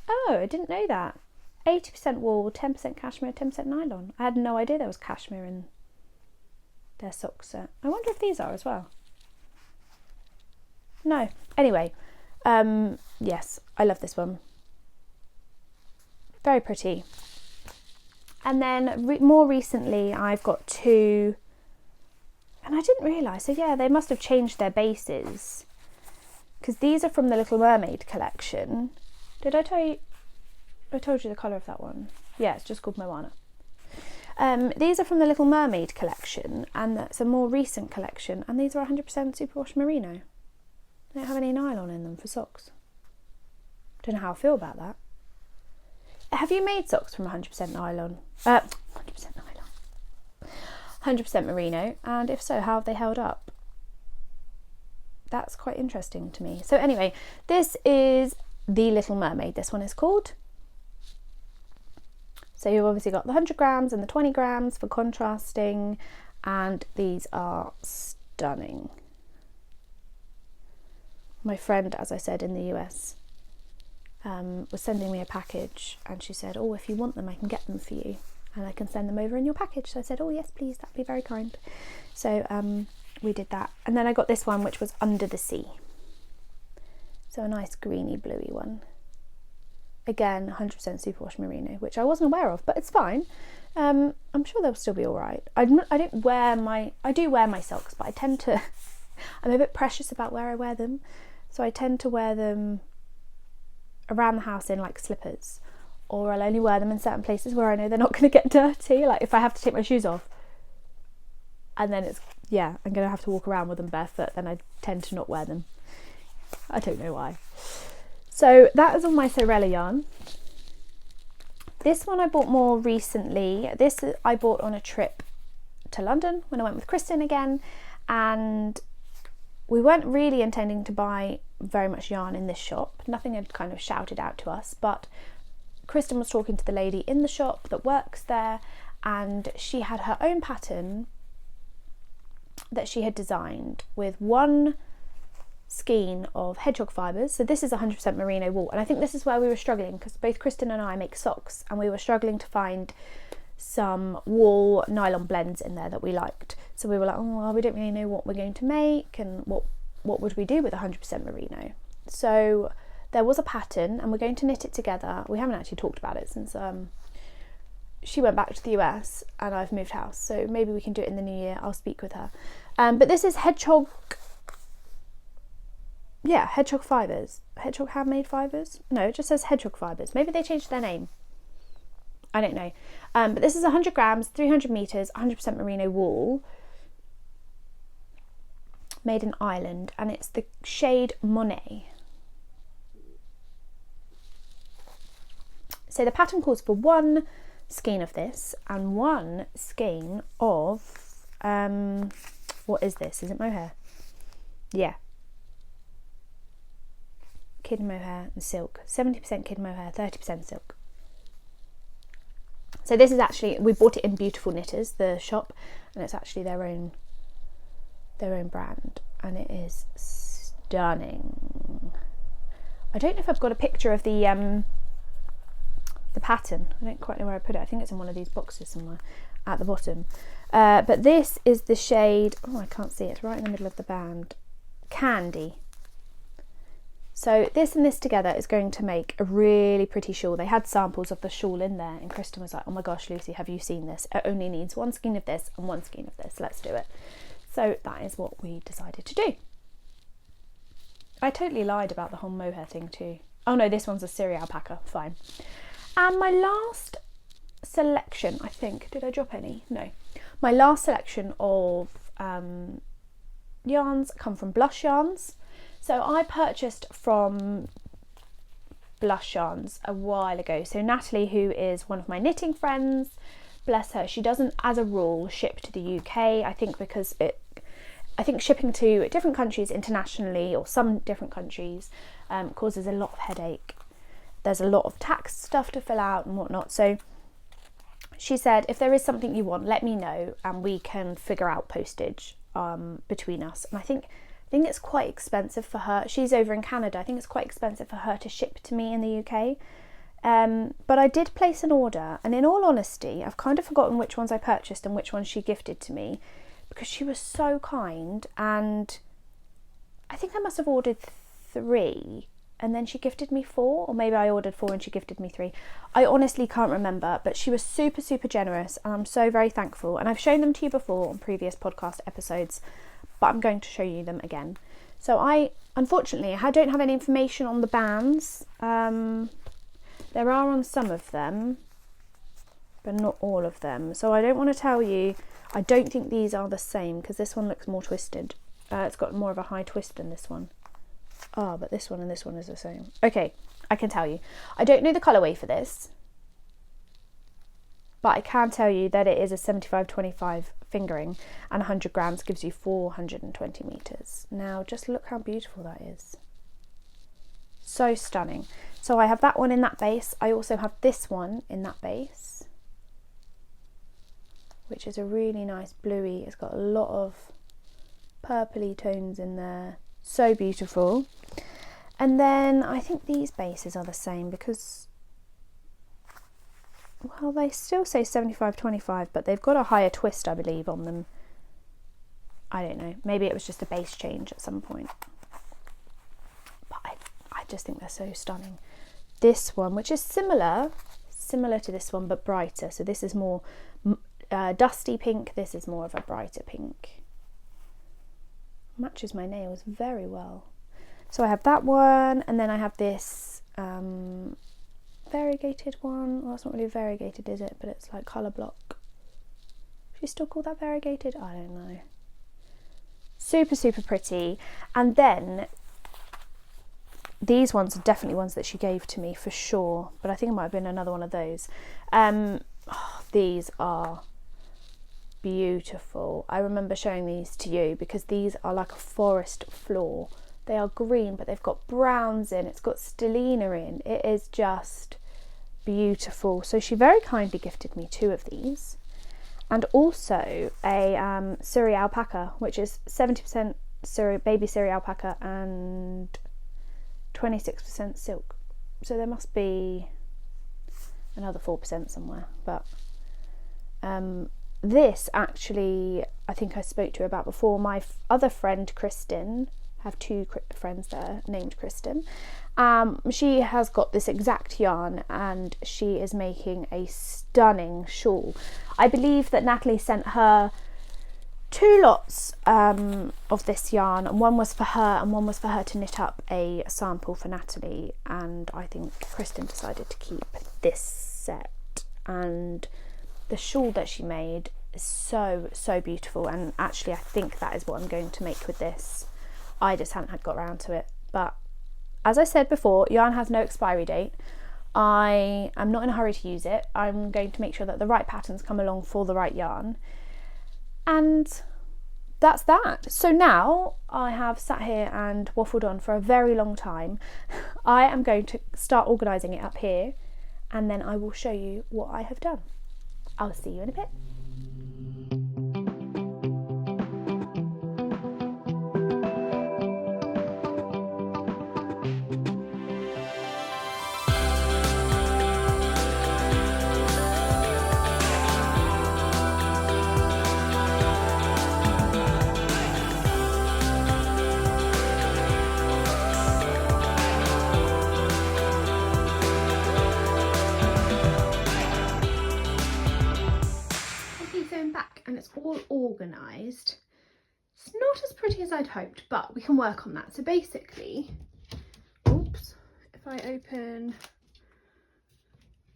Oh, I didn't know that. 80% wool, 10% cashmere, 10% nylon. I had no idea there was cashmere in their sock set. I wonder if these are as well. No. Anyway, yes, I love this one. Very pretty. And then more recently I've got 2, and I didn't realise, so yeah, they must have changed their bases, because these are from the Little Mermaid collection. Did I tell you? I told you the colour of that one. Yeah, it's just called Moana. These are from the Little Mermaid collection, and that's a more recent collection, and these are 100% superwash merino. They don't have any nylon in them for socks. Don't know how I feel about that. Have you made socks from 100% nylon? 100% nylon. 100% merino, and if so, how have they held up? That's quite interesting to me. So anyway, this is the Little Mermaid. This one is called. So you've obviously got the 100 grams and the 20 grams for contrasting, and these are stunning. My friend, as I said, in the US was sending me a package, and she said, oh, if you want them, I can get them for you and I can send them over in your package. So I said, oh yes, please, that'd be very kind. So we did that, and then I got this one, which was Under the Sea. So a nice greeny bluey one. Again, 100% superwash merino, which I wasn't aware of, but it's fine. I'm sure they'll still be all right. I do wear my socks, but I tend to, I'm a bit precious about where I wear them. So I tend to wear them around the house in like slippers, or I'll only wear them in certain places where I know they're not going to get dirty. Like if I have to take my shoes off, and then I'm going to have to walk around with them barefoot, then I tend to not wear them. I don't know why. So that is all my Sorella yarn. This one I bought more recently. This I bought on a trip to London when I went with Kristen again, and we weren't really intending to buy very much yarn in this shop. Nothing had kind of shouted out to us, but Kristen was talking to the lady in the shop that works there, and she had her own pattern that she had designed with one skein of hedgehog fibres. So this is 100% merino wool, and I think this is where we were struggling, because both Kristen and I make socks, and we were struggling to find some wool nylon blends in there that we liked. So we were like, oh well, we don't really know what we're going to make, and what would we do with 100% merino. So there was a pattern, and we're going to knit it together. We haven't actually talked about it since she went back to the US and I've moved house, so maybe we can do it in the new year. I'll speak with her. But this is hedgehog fibres. Hedgehog handmade fibres? No, it just says hedgehog fibres. Maybe they changed their name. I don't know. But this is 100 grams, 300 metres, 100% merino wool, made in Ireland, and it's the shade Monet. So the pattern calls for one skein of this and one skein of, what is this? Is it mohair? Yeah. Kid mohair and silk. 70% kid mohair, 30% silk. So this is actually, we bought it in Beautiful Knitters, the shop, and it's actually their own brand, and it is stunning. I don't know if I've got a picture of the pattern. I don't quite know where I put it. I think it's in one of these boxes somewhere at the bottom. But this is the shade, oh, I can't see it, it's right in the middle of the band, Candy. So this and this together is going to make a really pretty shawl. They had samples of the shawl in there, and Kristen was like, oh my gosh, Lucy, have you seen this? It only needs one skein of this and one skein of this. Let's do it. So that is what we decided to do. I totally lied about the whole mohair thing too. Oh no, this one's a Syria alpaca, fine. And my last selection, I think, did I drop any? No. My last selection of yarns come from Blush Yarns. So I purchased from Blush Yarns a while ago. So Natalie, who is one of my knitting friends, bless her, she doesn't as a rule ship to the UK, I think because I think shipping to different countries internationally, or some different countries, causes a lot of headache. There's a lot of tax stuff to fill out and whatnot. So she said, if there is something you want, let me know and we can figure out postage between us. And I think it's quite expensive for her. She's over in Canada. I think it's quite expensive for her to ship to me in the UK. But I did place an order, and in all honesty, I've kind of forgotten which ones I purchased and which ones she gifted to me, because she was so kind, and I think I must have ordered 3 and then she gifted me 4, or maybe I ordered 4 and she gifted me 3. I honestly can't remember, but she was super, super generous, and I'm so very thankful. And I've shown them to you before on previous podcast episodes, but I'm going to show you them again. So unfortunately, I don't have any information on the bands. There are on some of them, but not all of them. So I don't want to tell you, I don't think these are the same because this one looks more twisted. It's got more of a high twist than this one. Oh, but this one and this one is the same. Okay, I can tell you. I don't know the colourway for this, but I can tell you that it is a 75-25 fingering, and 100 grams gives you 420 meters. Now just look how beautiful that is. So stunning. So I have that one in that base. I also have this one in that base, which is a really nice bluey. It's got a lot of purpley tones in there. So beautiful. And then I think these bases are the same because, well, they still say 75-25, but they've got a higher twist, I believe, on them. I don't know. Maybe it was just a base change at some point. But I just think they're so stunning. This one, which is similar to this one, but brighter. So this is more dusty pink. This is more of a brighter pink. Matches my nails very well. So I have that one, and then I have this variegated one. Well, it's not really variegated, is it? But it's like colour block. Should you still call that variegated? I don't know. Super, super pretty. And then these ones are definitely ones that she gave to me for sure, but I think it might have been another one of those. These are beautiful. I remember showing these to you because these are like a forest floor. They are green, but they've got browns in. It's got stellina in. It is just beautiful. So she very kindly gifted me 2 of these, and also a Surrey alpaca, which is 70% baby Surrey alpaca and 26% silk. So there must be another 4% somewhere. But this actually, I think I spoke to her about before. My other friend Kristen, I have 2 friends there named Kristen. She has got this exact yarn, and she is making a stunning shawl. I believe that Natalie sent her 2 lots of this yarn, and one was for her and one was for her to knit up a sample for Natalie, and I think Kristen decided to keep this set. And the shawl that she made is so beautiful, and actually I think that is what I'm going to make with this. I just haven't got around to it, but as I said before, yarn has no expiry date. I am not in a hurry to use it. I'm going to make sure that the right patterns come along for the right yarn, and that's that. So now I have sat here and waffled on for a very long time. I am going to start organising it up here, and then I will show you what I have done. I'll see you in a bit. And it's all organised. It's not as pretty as I'd hoped, but we can work on that. So basically, oops, if I open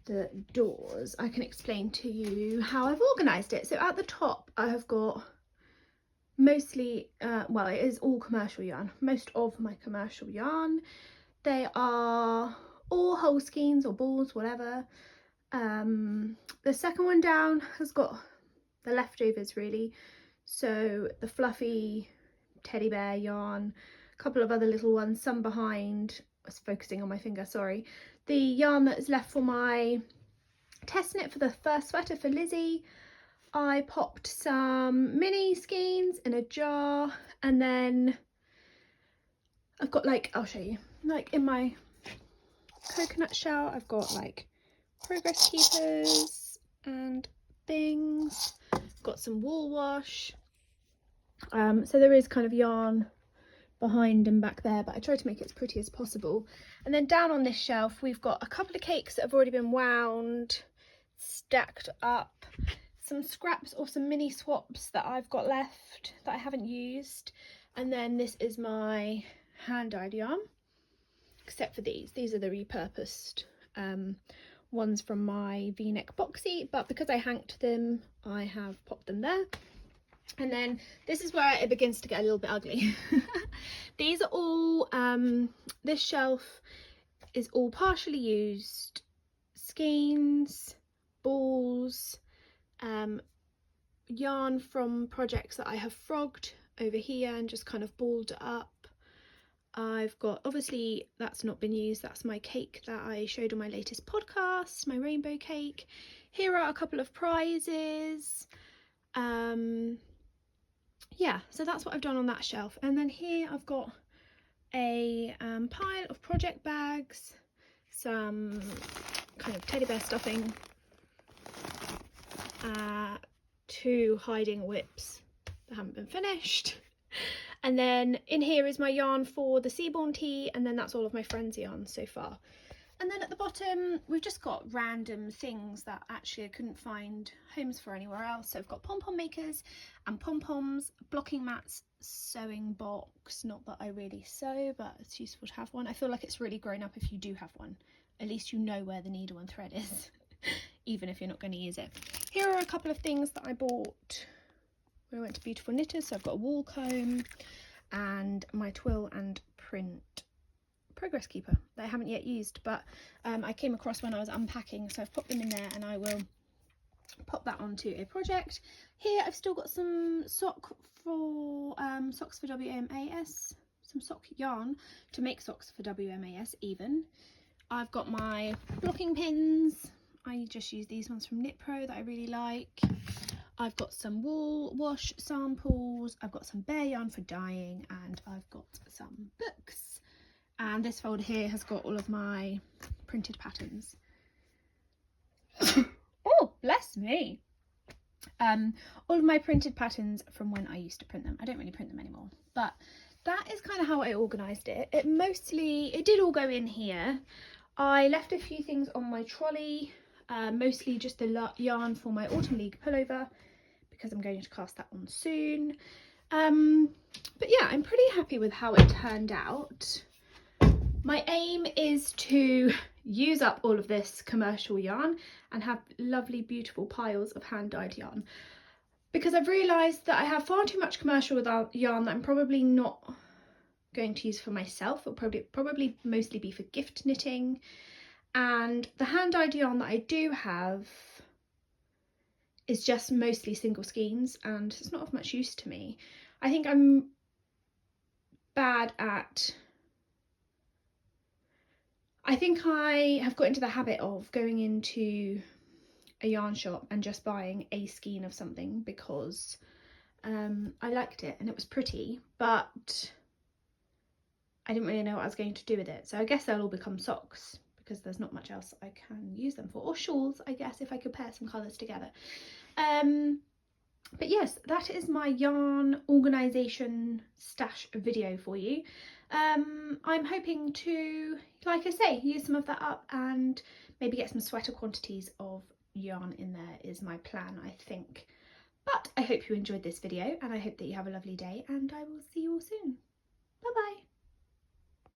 the doors, I can explain to you how I've organised it. So at the top I have got mostly, well, it is all commercial yarn, most of my commercial yarn. They are all whole skeins or balls, whatever. The second one down has got the leftovers really, so the fluffy teddy bear yarn, a couple of other little ones, some behind, I was focusing on my finger, sorry, the yarn that is left for my test knit for the first sweater for Lizzie. I popped some mini skeins in a jar, and then I've got, like, I'll show you, like in my coconut shell I've got like progress keepers and things. Got some wool wash, so there is kind of yarn behind and back there, but I tried to make it as pretty as possible. And then down on this shelf we've got a couple of cakes that have already been wound, stacked up, some scraps or some mini swaps that I've got left that I haven't used, and then this is my hand dyed yarn, except for these are the repurposed ones from my V-neck boxy, but because I hanked them, I have popped them there. And then this is where it begins to get a little bit ugly. These are all, this shelf is all partially used skeins, balls, yarn from projects that I have frogged over here and just kind of balled it up. I've got, obviously that's not been used, that's my cake that I showed on my latest podcast, my rainbow cake. Here are a couple of prizes. Yeah, so that's what I've done on that shelf. And then here I've got a pile of project bags, some kind of teddy bear stuffing, 2 hiding whips that haven't been finished. And then in here is my yarn for the Seaborn tea, and then that's all of my friends' yarn so far. And then at the bottom we've just got random things that actually I couldn't find homes for anywhere else. So I've got pom-pom makers and pom-poms, blocking mats, sewing box, not that I really sew, but it's useful to have one. I feel like it's really grown up if you do have one. At least you know where the needle and thread is, even if you're not going to use it. Here are a couple of things that I bought when I went to Beautiful Knitters. So I've got a wool comb and my twill and print progress keeper that I haven't yet used, but I came across when I was unpacking, so I've popped them in there and I will pop that onto a project. Here I've still got some socks for WMAS, some sock yarn to make socks for WMAS even. I've got my blocking pins. I just use these ones from Knit Pro that I really like. I've got some wool wash samples, I've got some bare yarn for dyeing, and I've got some books. And this folder here has got all of my printed patterns. Oh, bless me. All of my printed patterns from when I used to print them. I don't really print them anymore, but that is kind of how I organised it. It did all go in here. I left a few things on my trolley, mostly just the yarn for my Autumn League pullover, because I'm going to cast that on soon. But yeah, I'm pretty happy with how it turned out. My aim is to use up all of this commercial yarn and have lovely, beautiful piles of hand-dyed yarn, because I've realised that I have far too much commercial yarn that I'm probably not going to use for myself. It'll probably mostly be for gift knitting, and the hand-dyed yarn that I do have is just mostly single skeins and it's not of much use to me. I think I'm bad at... I think I have got into the habit of going into a yarn shop and just buying a skein of something because I liked it and it was pretty, but I didn't really know what I was going to do with it. So I guess they'll all become socks because there's not much else I can use them for. Or shawls, I guess, if I could pair some colours together. But yes, that is my yarn organisation stash video for you. I'm hoping to, like I say, use some of that up and maybe get some sweater quantities of yarn in there is my plan, I think. But I hope you enjoyed this video and I hope that you have a lovely day, and I will see you all soon. Bye bye.